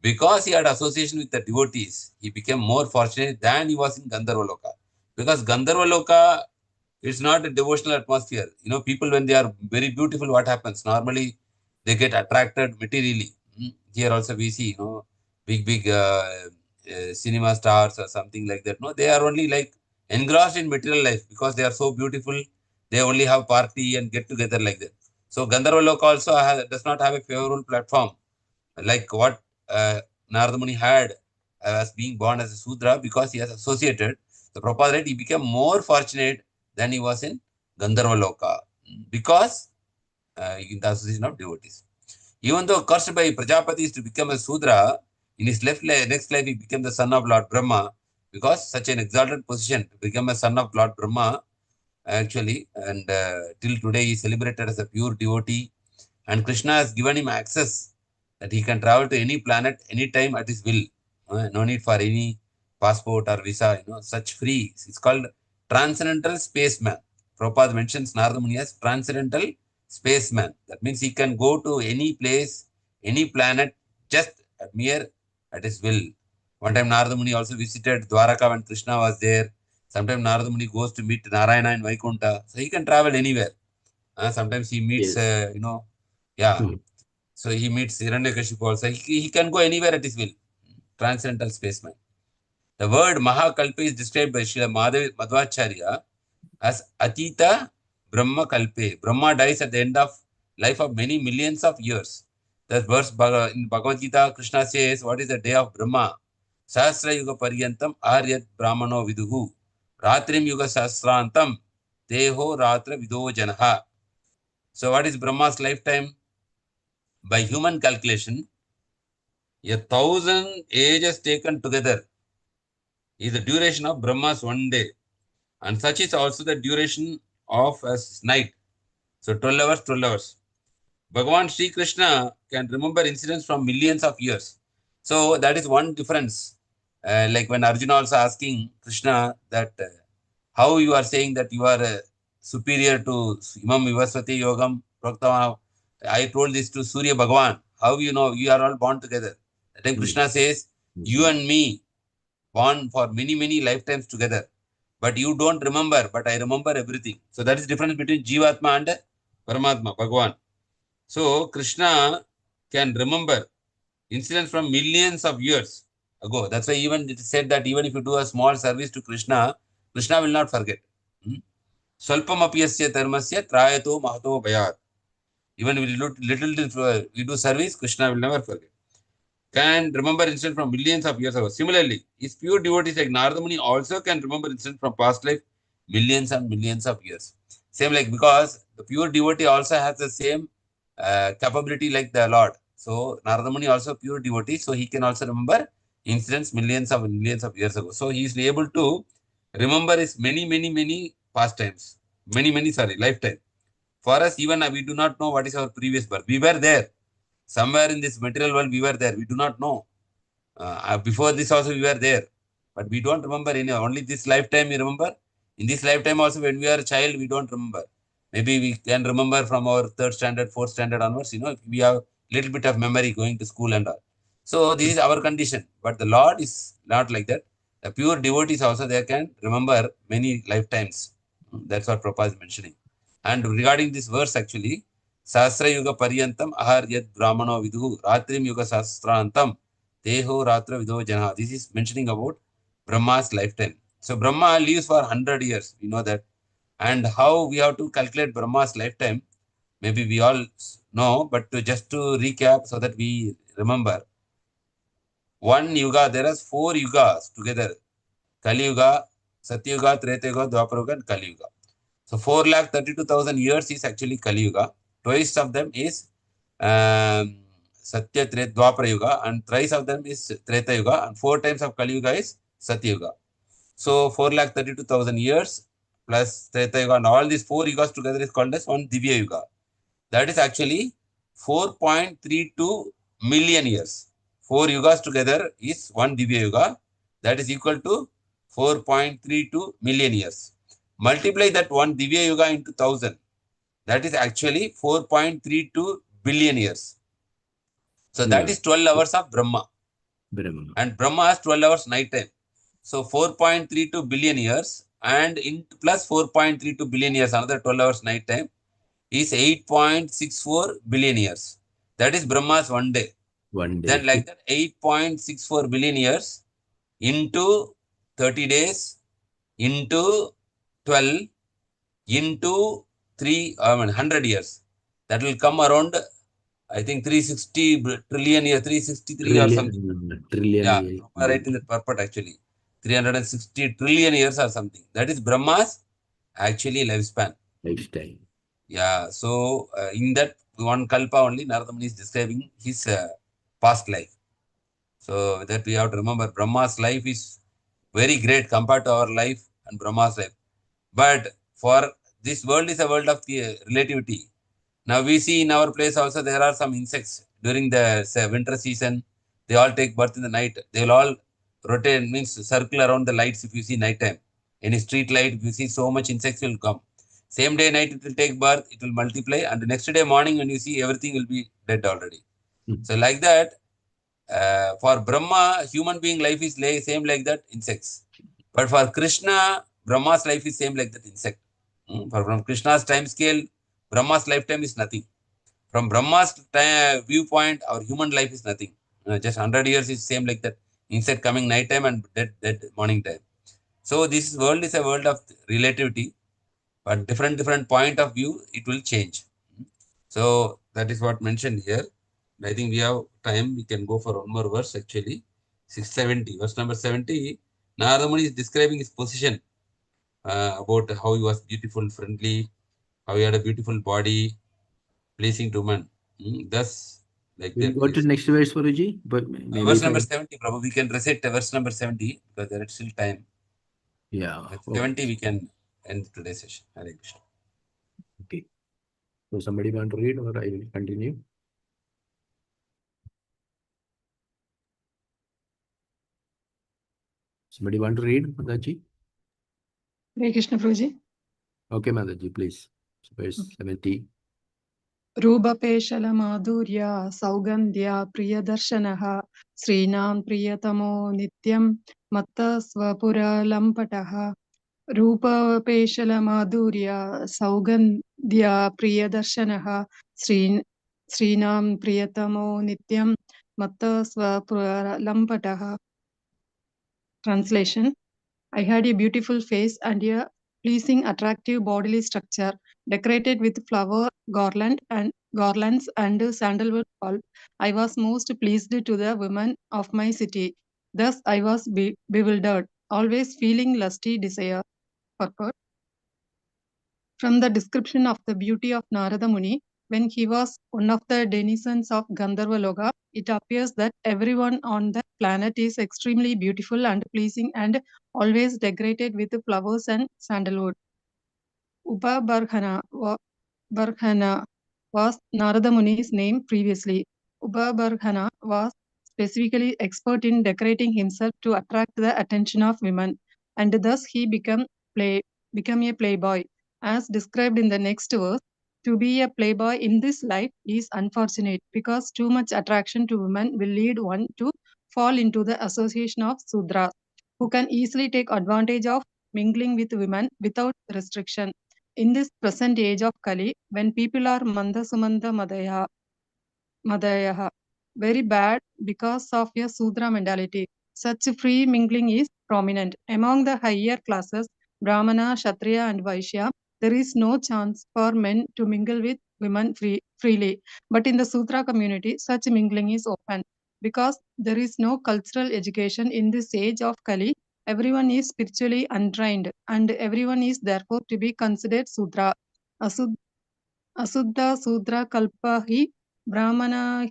[SPEAKER 3] because he had association with the devotees, he became more fortunate than he was in Gandharva Loka. Because Gandharva Loka, it's not a devotional atmosphere. People, when they are very beautiful, what happens? Normally, they get attracted materially. Here also we see, big cinema stars or something like that. No, they are only like engrossed in material life because they are so beautiful. They only have party and get together like that. So Gandharva Loka also does not have a favorable platform like what Narada Muni had as being born as a Sudra, because he has associated. The Prabhupada, he became more fortunate than he was in Gandharva Loka because in the association of devotees. Even though cursed by Prajapati to become a Sudra, in his next life he became the son of Lord Brahma, because such an exalted position to become a son of Lord Brahma actually, and till today he is celebrated as a pure devotee, and Krishna has given him access that he can travel to any planet anytime at his will. No need for any passport or visa, such free. It's called transcendental spaceman. Prabhupada mentions Narada Muni as transcendental spaceman. That means he can go to any place, any planet, just at his will. One time Narada Muni also visited Dwaraka when Krishna was there. Sometimes Narada Muni goes to meet Narayana in Vaikuntha. So he can travel anywhere. Sometimes he meets, So he meets Hiranyakashipu also. He can go anywhere at his will. Transcendental spaceman. The word Mahakalpa is described by Srila Madhvacharya as Atita Brahma Kalpe. Brahma dies at the end of life of many millions of years. That verse in Bhagavad Gita, Krishna says, what is the day of Brahma? Sahasra Yuga Paryantam Aryat Brahmano Viduhu. Ratrim Yuga Sahasrantam Deho Ratra Vido Janaha. So what is Brahma's lifetime? By human calculation, 1,000 ages taken together is the duration of Brahma's one day. And such is also the duration of a night. So 12 hours, 12 hours. Bhagavan Sri Krishna can remember incidents from millions of years. So that is one difference. Like when Arjuna also asking Krishna that how you are saying that you are superior to Imam Vivasvati Yogam Praktama. I told this to Surya Bhagavan. How you know you are all born together? That time Krishna says, you and me born for many, many lifetimes together. But you don't remember, but I remember everything. So that is the difference between Jivatma and Paramatma, Bhagavan. So Krishna can remember incidents from millions of years ago. That's why even it is said that even if you do a small service to Krishna, Krishna will not forget. Swalpam apiyasya dharmasya trayato mahato bhayat. Even we little we do service, Krishna will never forget. Can remember incident from millions of years ago. Similarly, his pure devotees like Narada Muni also can remember incident from past life millions and millions of years. Same like because the pure devotee also has the same capability like the Lord. So Narada Muni also pure devotee, so he can also remember incidents millions of years ago. So he is able to remember his many past times, lifetime. For us, even we do not know what is our previous birth. We were there somewhere in this material world. We were there. We do not know. Before this also we were there, but we don't remember any. Only this lifetime we remember. In this lifetime also, when we are a child, we don't remember. Maybe we can remember from our third standard, fourth standard onwards. If we have little bit of memory going to school and all. So this is our condition. But the Lord is not like that. The pure devotees also they can remember many lifetimes. That's what Prabhupada is mentioning. And regarding this verse actually, Sahasra Yuga Paryantam Ahar Yad Brahmano Vidhu Ratrim Yuga Sahasrantam Deho Ratra Vidho Jana. This is mentioning about Brahma's lifetime. So Brahma lives for 100 years. We know that. And how we have to calculate Brahma's lifetime, maybe we all know, but just to recap so that we remember. One yuga, there are 4 yugas together. Kali Yuga, Satya Yuga, Treta Yuga, Dwapara Yuga, and Kali Yuga. So 4,32,000 years is actually Kali Yuga. Twice of them is Satya Dwapara Yuga, and thrice of them is Treta Yuga, and 4 times of Kali Yuga is Satya Yuga. So 4,32,000 years plus Treta Yuga, and all these 4 yugas together is called as one Divya Yuga. That is actually 4.32 million years. 4 yugas together is one Divya Yuga. That is equal to 4.32 million years. Multiply that one Divya Yuga into 1000. That is actually 4.32 billion years. So that is 12 hours of Brahma. And Brahma has 12 hours night time. So 4.32 billion years and plus 4.32 billion years, another 12 hours night time is 8.64 billion years. That is Brahma's one day. Then like that 8.64 billion years into 30 days into 12 into 100 years. That will come around, I think 360 trillion years, 363 or something. Yeah, right in the purport actually. 360 trillion years or something. That is Brahma's actually lifespan.
[SPEAKER 2] Lifetime.
[SPEAKER 3] Yeah, so in that one kalpa only, Narada Muni is describing his past life. So that we have to remember, Brahma's life is very great compared to our life and Brahma's life. But for this world is a world of relativity. Now we see in our place also there are some insects during the winter season. They all take birth in the night. They will all rotate, means circle around the lights if you see night time. Any street light, if you see so much insects will come. Same day night it will take birth, it will multiply, and the next day morning when you see everything will be dead already. So like that, for Brahma, human being life is same like that insects. But for Krishna, Brahma's life is same like that insect. From Krishna's time scale, Brahma's lifetime is nothing. From Brahma's viewpoint, our human life is nothing. Just 100 years is same like that insect coming night time and dead morning time. So this world is a world of relativity, but different point of view, it will change. So that is what mentioned here. I think we have time. We can go for one more verse actually. 670, verse number 70. Narada Muni is describing his position about how he was beautiful, friendly, how he had a beautiful body, pleasing to man. Thus, like
[SPEAKER 2] We'll
[SPEAKER 3] that.
[SPEAKER 2] go to next verse, Guruji. But maybe
[SPEAKER 3] Verse number 70, Prabhu. We can recite verse number 70 because there is still time.
[SPEAKER 2] Yeah.
[SPEAKER 3] At 70, we can end today's session. Hare Krishna.
[SPEAKER 2] Okay. So somebody want to read or I will continue? Somebody want to read, Mataji?
[SPEAKER 6] Hare Krishna Prabhuji.
[SPEAKER 2] Okay, Mataji, please. So verse 70.
[SPEAKER 6] Rubapeshala madhurya saugandhya priyadarshanaha Srinam priyatamo nityam matta swapura lampataha Rupapeshala madhurya saugandhya priyadarshanaha Srinam priyatamo nityam matta swapura lampataha. Translation: I had a beautiful face and a pleasing, attractive bodily structure, decorated with flower garlands and sandalwood pulp. I was most pleased to the women of my city. Thus I was bewildered, always feeling lusty desire. Purport. From the description of the beauty of Narada Muni, when he was one of the denizens of Gandharva Loka, it appears that everyone on the planet is extremely beautiful and pleasing and always decorated with flowers and sandalwood. Upabarhana was Narada Muni's name previously. Upabarhana was specifically expert in decorating himself to attract the attention of women, and thus he became a playboy. As described in the next verse, to be a playboy in this life is unfortunate because too much attraction to women will lead one to fall into the association of Sudras, who can easily take advantage of mingling with women without restriction. In this present age of Kali, when people are Manda Sumanda Madayaha, very bad because of a Sudra mentality, such free mingling is prominent. Among the higher classes, Brahmana, Kshatriya, and Vaishya, there is no chance for men to mingle with women freely. But in the Sutra community, such mingling is open. Because there is no cultural education in this age of Kali, everyone is spiritually untrained, and everyone is therefore to be considered Sudra. Asuddha Sudra Kalpahi Brahmana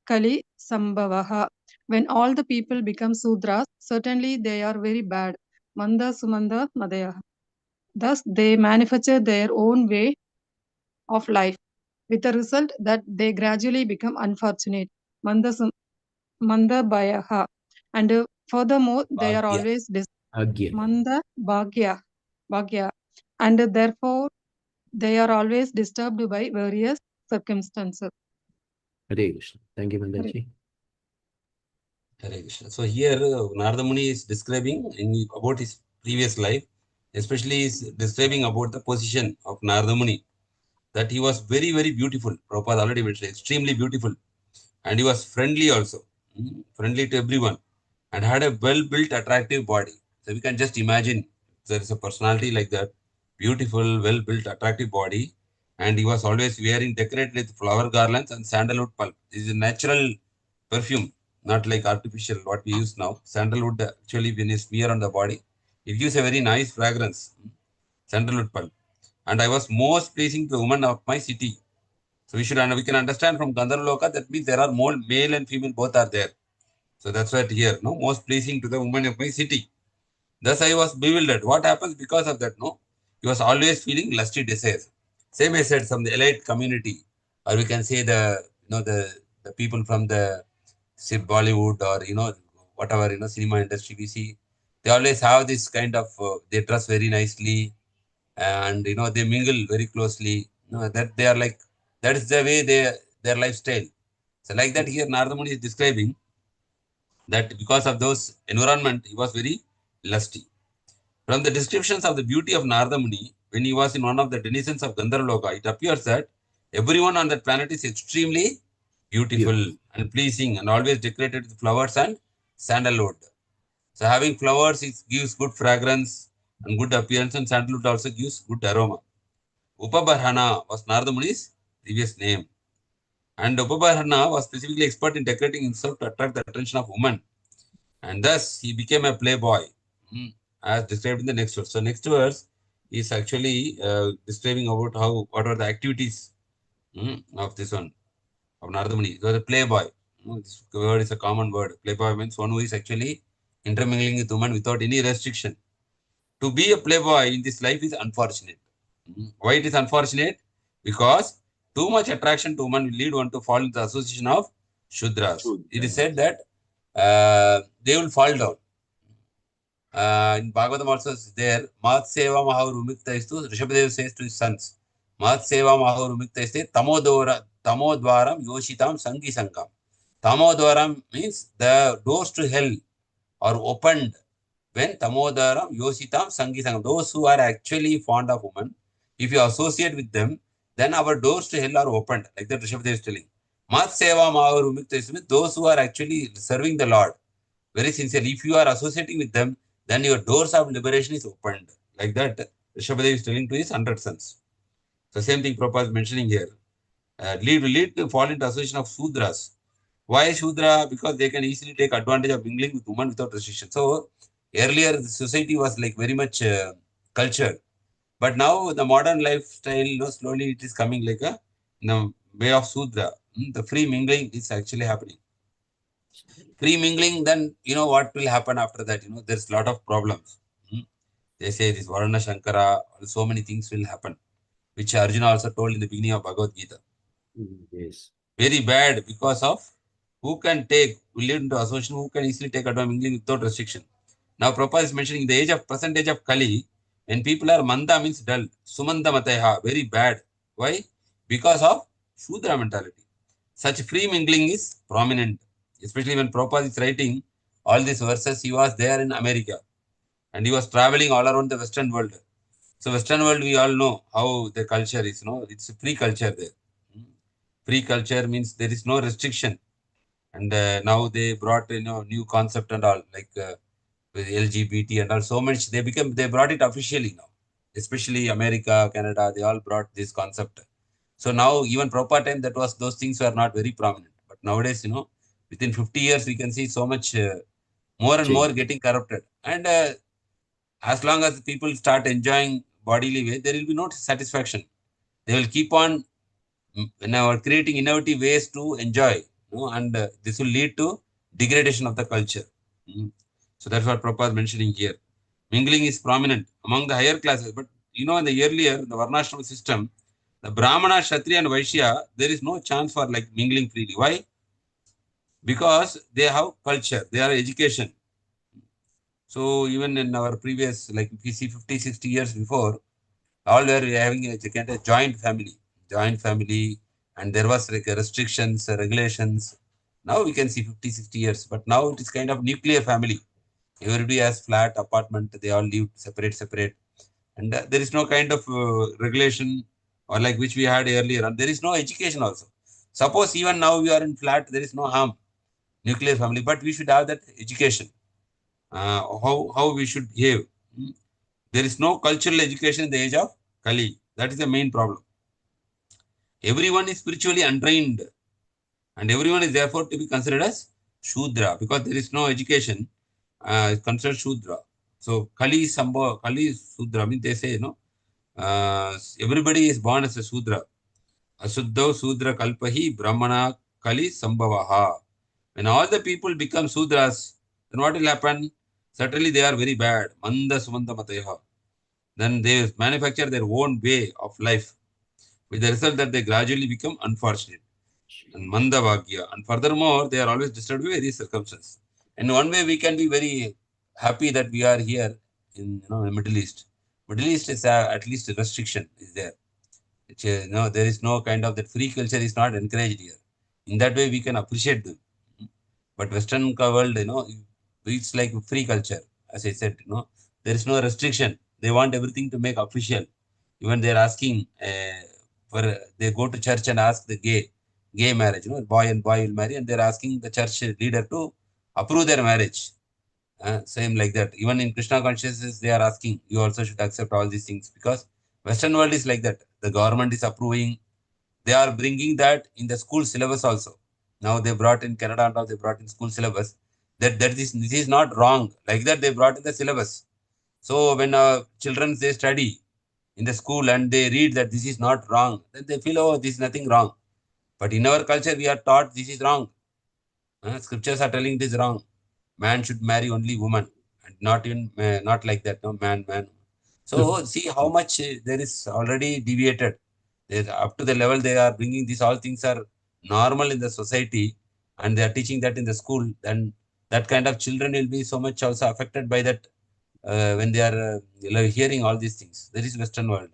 [SPEAKER 6] Kali Sambhavaha. When all the people become Sudras, certainly they are very bad. Manda Sumanda Madaya. Thus they manufacture their own way of life, with the result that they gradually become unfortunate. Manda Bayaha. And furthermore, they are always Manda Bhagya. And therefore, they are always disturbed by various circumstances.
[SPEAKER 2] Hare Krishna. Thank you, Mandaji.
[SPEAKER 3] Hare Krishna. So here Narada Muni is describing about his previous life, especially is describing about the position of Narada Muni, that he was very, very beautiful. Prabhupada already mentioned, extremely beautiful. And he was friendly also, friendly to everyone, and had a well-built, attractive body. So we can just imagine there is a personality like that, beautiful, well-built, attractive body, and he was always wearing decorated with flower garlands and sandalwood pulp. This is a natural perfume, not like artificial what we use now. Sandalwood actually, when you smear on the body, it gives a very nice fragrance. Sandalwood pulp, and I was most pleasing to the woman of my city. So we can understand from Gandharva Loka that means there are more male and female both are there. So that's what here, no, most pleasing to the woman of my city. Thus I was bewildered. What happens because of that? No, he was always feeling lusty desires. Same I said, from the elite community, or we can say the people from the Bollywood or whatever cinema industry we see. They always have this kind of they dress very nicely, and they mingle very closely. That they are like, that is the way their lifestyle. So like that here Narada Muni is describing that because of those environment he was very lusty. From the descriptions of the beauty of Narada Muni when he was in one of the denizens of Gandharva Loka, it appears that everyone on that planet is extremely beautiful and pleasing and always decorated with flowers and sandalwood. So having flowers, it gives good fragrance and good appearance, and sandalwood also gives good aroma. Upabarhana was Narada Muni's previous name. And Upabarhana was specifically expert in decorating himself to attract the attention of women. And thus he became a playboy, as described in the next verse. So next verse is actually describing about what are the activities of this one, of Narada Muni. So the playboy. This word is a common word. Playboy means one who is actually intermingling with women without any restriction. To be a playboy in this life is unfortunate. Why it is unfortunate? Because too much attraction to women will lead one to fall into the association of Shudras. It is said that they will fall down. In Bhagavatam also is there, Mat Seva Mahavurumikta istu, Rishabhadev says to his sons, Mat Seva Mahavurumikta iste, Tamodvaram Yoshitam Sangi Sangam. Tamodvaram means the doors to hell are opened when Tamodaram Yositam Sangi Sangam. Those who are actually fond of women, if you associate with them, then our doors to hell are opened. Like that Rishabhadev is telling. Mat Seva Mahavurumikta is those who are actually serving the Lord very sincerely. If you are associating with them, then your doors of liberation is opened. Like that, Rishabhadev is telling to his 100 sons. So same thing Prabhupada is mentioning here. Lead to fall into association of Sudras. Why Shudra? Because they can easily take advantage of mingling with women without restriction. So earlier the society was like very much cultured. But now the modern lifestyle, slowly it is coming like a way of Sudra. The free mingling is actually happening. Free mingling, then what will happen after that? There's a lot of problems. They say this Varana Shankara, so many things will happen, which Arjuna also told in the beginning of Bhagavad Gita.
[SPEAKER 2] Yes.
[SPEAKER 3] Very bad because of who can take, will lead into association, who can easily take advantage of mingling without restriction. Now Prabhupada is mentioning the present age of Kali, when people are manda means dull, sumanda mateha, very bad. Why? Because of Shudra mentality. Such free mingling is prominent, especially when Prabhupada is writing all these verses. He was there in America and he was traveling all around the Western world. So Western world, we all know how the culture is, it's a free culture there. Free culture means there is no restriction. And now they brought, new concept and all, like with LGBT and all, so much. They brought it officially now. Especially America, Canada, they all brought this concept. So now, even proper time, those things were not very prominent. But nowadays, within 50 years, we can see so much more and more getting corrupted. And as long as people start enjoying bodily way, there will be no satisfaction. They will keep on creating innovative ways to enjoy, and this will lead to degradation of the culture. So that's what Prabhupada is mentioning here. Mingling is prominent among the higher classes, but in the earlier, the Varnashrama system, the Brahmana, Kshatriya and Vaishya, there is no chance for like mingling freely. Why? Because they have culture, they are education. So even in our previous, like if you see 50, 60 years before, all were having a kind of joint family, and there was like restrictions, regulations. Now we can see 50, 60 years, but now it is kind of nuclear family. Everybody has flat, apartment, they all live separate. And there is no kind of regulation or like which we had earlier. And there is no education also. Suppose even now we are in flat, there is no harm, nuclear family, but we should have that education. How we should behave. There is no cultural education in the age of Kali. That is the main problem. Everyone is spiritually untrained, and everyone is therefore to be considered as Shudra, because there is no education. It's considered Shudra. So Kali Shudra means they say, everybody is born as a Shudra. Asuddhav Shudra Kalpahi Brahmana Kali Sambhavaha. When all the people become Sudras, then what will happen? Certainly they are very bad. Manda Sumanda Matayaha. Then they manufacture their own way of life, with the result that they gradually become unfortunate and mandavagya. And furthermore, they are always disturbed by various circumstances. In one way, we can be very happy that we are here in the Middle East. Middle East is at least a restriction is there. There is no kind of that free culture is not encouraged here. In that way, we can appreciate them. But Western world, it's like free culture. As I said, there is no restriction. They want everything to make official. Even they are asking they go to church and ask the gay marriage, boy and boy will marry, and they're asking the church leader to approve their marriage. Same like that. Even in Krishna consciousness, they are asking, you also should accept all these things, because Western world is like that. The government is approving. They are bringing that in the school syllabus also. Now they brought in Canada and all, they brought in school syllabus. This is not wrong. Like that, they brought in the syllabus. So when children, they study in the school and they read that this is not wrong, then they feel, oh, this is nothing wrong. But in our culture, we are taught this is wrong. Scriptures are telling this wrong. Man should marry only woman, and not like that. No, man. So see how much there is already deviated. Up to the level they are bringing these all things are normal in the society, and they are teaching that in the school. Then that kind of children will be so much also affected by that when they are hearing all these things. There is Western world.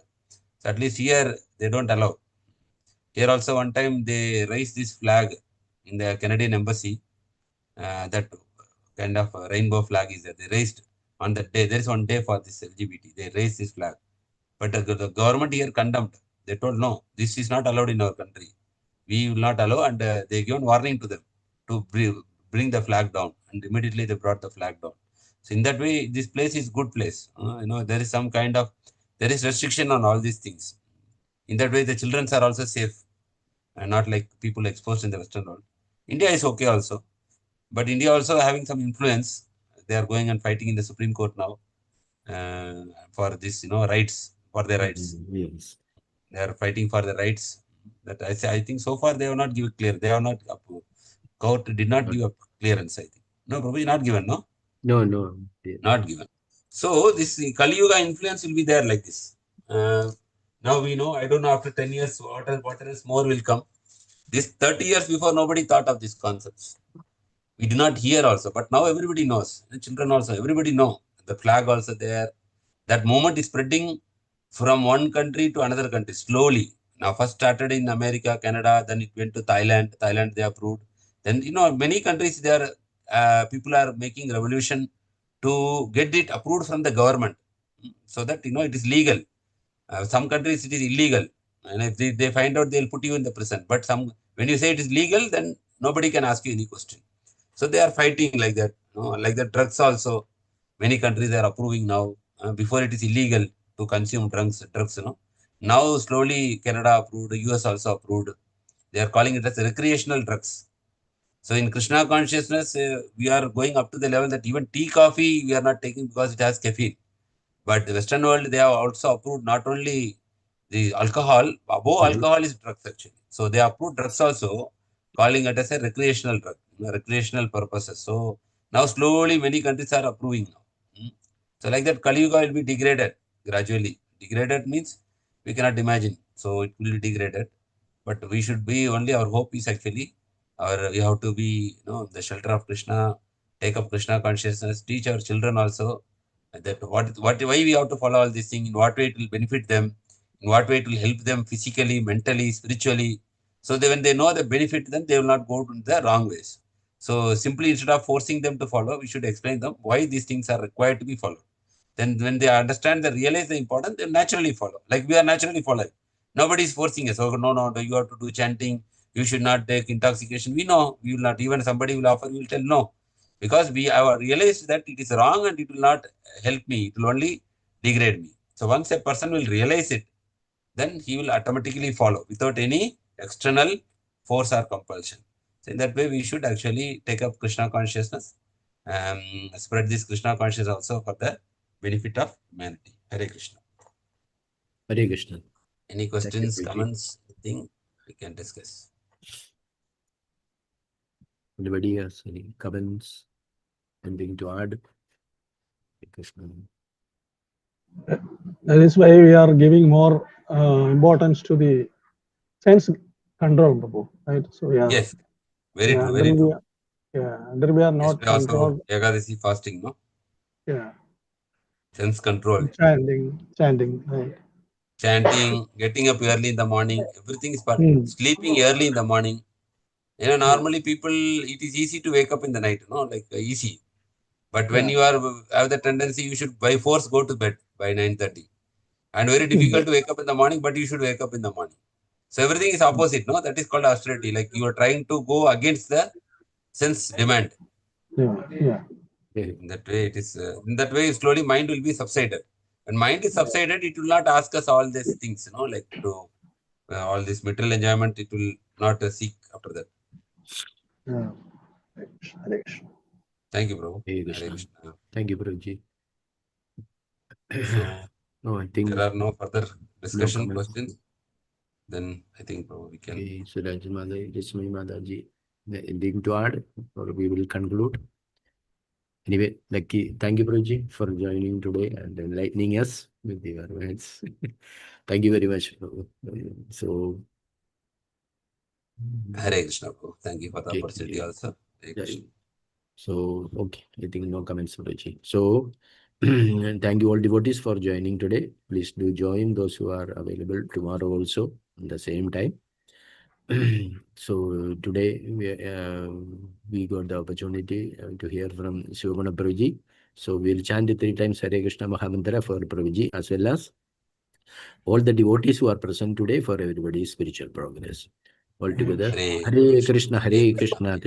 [SPEAKER 3] So at least here they don't allow. Here also one time they raised this flag in the Canadian embassy. That kind of rainbow flag is there. They raised on that day. There is one day for this LGBT. They raised this flag. But the government here condemned. They told, no, this is not allowed in our country. We will not allow. And they given warning to them to bring the flag down. And immediately they brought the flag down. So in that way, this place is good place. There is some kind of, there is restriction on all these things. In that way, the children are also safe and not like people exposed in the Western world. India is okay also, but India also having some influence. They are going and fighting in the Supreme Court now for this, rights, for their rights.
[SPEAKER 2] Yes.
[SPEAKER 3] They are fighting for the rights. That I think so far they have not given clear. They have not approved. Court did not give a clearance, I think. No, probably not given, no?
[SPEAKER 2] No.
[SPEAKER 3] Not given. So this Kali Yuga influence will be there like this. Now we know, I don't know, after 10 years, what else more will come. This 30 years before, nobody thought of these concepts. We did not hear also, but now everybody knows. The children also, everybody know. The flag also there. That movement is spreading from one country to another country slowly. Now first started in America, Canada, then it went to Thailand. Thailand they approved. Then many countries there, people are making revolution to get it approved from the government, so that it is legal. Some countries it is illegal, and if they find out, they'll put you in the prison. But when you say it is legal, then nobody can ask you any question. So they are fighting like that. Like the drugs also, many countries are approving now. Before it is illegal to consume drugs. Now slowly Canada approved, US also approved. They are calling it as recreational drugs. So in Krishna consciousness, we are going up to the level that even tea, coffee, we are not taking because it has caffeine. But the Western world, they have also approved not only the alcohol, above alcohol is drugs actually. So they approved drugs also, calling it as a recreational drug, recreational purposes. So now slowly many countries are approving now. So like that, Kali Yuga will be degraded gradually. Degraded means we cannot imagine. So it will be degraded. But we should be, only our hope is actually, we have to be, the shelter of Krishna, take up Krishna consciousness, teach our children also that why we have to follow all these things, in what way it will benefit them, in what way it will help them physically, mentally, spiritually. So when they know the benefit, then they will not go to the wrong ways. So simply, instead of forcing them to follow, we should explain them why these things are required to be followed. Then when they understand, they realize the importance, they naturally follow. Like we are naturally following. Nobody is forcing us. Oh, no, you have to do chanting. You should not take intoxication. We know. We will not. Even somebody will offer, we will tell no. Because we have realized that it is wrong and it will not help me. It will only degrade me. So once a person will realize it, then he will automatically follow without any external force or compulsion. So in that way, we should actually take up Krishna consciousness, spread this Krishna consciousness also for the benefit of humanity. Hare Krishna.
[SPEAKER 2] Hare Krishna.
[SPEAKER 3] Any questions, comments, anything we can discuss?
[SPEAKER 2] Anybody has any comments? Anything to add? Hare Krishna.
[SPEAKER 4] That is why we are giving more importance to the sense control, Prabhu, right? So
[SPEAKER 3] Yes, very true, very true.
[SPEAKER 4] There we are not controlled.
[SPEAKER 3] Ekadasi fasting, no?
[SPEAKER 4] Yeah.
[SPEAKER 3] Sense control.
[SPEAKER 4] Chanting, right.
[SPEAKER 3] Chanting, getting up early in the morning, everything is part. Sleeping early in the morning. Normally people, it is easy to wake up in the night, easy. But when you have the tendency, you should by force go to bed by 9:30. And very difficult to wake up in the morning, but you should wake up in the morning. So everything is opposite, no? That is called austerity. Like you are trying to go against the sense demand.
[SPEAKER 4] Yeah.
[SPEAKER 3] In that way, it is. In that way, slowly mind will be subsided. When mind is subsided, it will not ask us all these things, like to all this material enjoyment. It will not seek after that.
[SPEAKER 4] Yeah.
[SPEAKER 3] Thank you, Prabhu.
[SPEAKER 2] Hare Krishna. Thank you, Prabhuji.
[SPEAKER 3] So,
[SPEAKER 2] no, I think
[SPEAKER 3] there are no further discussion,
[SPEAKER 2] no
[SPEAKER 3] questions. Then I think Prabhu, we can.
[SPEAKER 2] Okay, so Rajma Mataji, anything to add, or we will conclude. Anyway, Lucky, thank you, Prabhuji, for joining today and enlightening us with your words. Thank you very much. So,
[SPEAKER 3] Hare Krishna, Prabhu. Thank you for the opportunity also. Hare Krishna.
[SPEAKER 2] So, okay, I think no comments, Prabhuji. So, thank you all devotees for joining today. Please do join those who are available tomorrow also at the same time. So today we got the opportunity to hear from Shivamana Prabhuji. So we'll chant 3 times Hare Krishna Mahamantra for Prabhuji as well as all the devotees who are present today for everybody's spiritual progress. All together, Hare Krishna, Krishna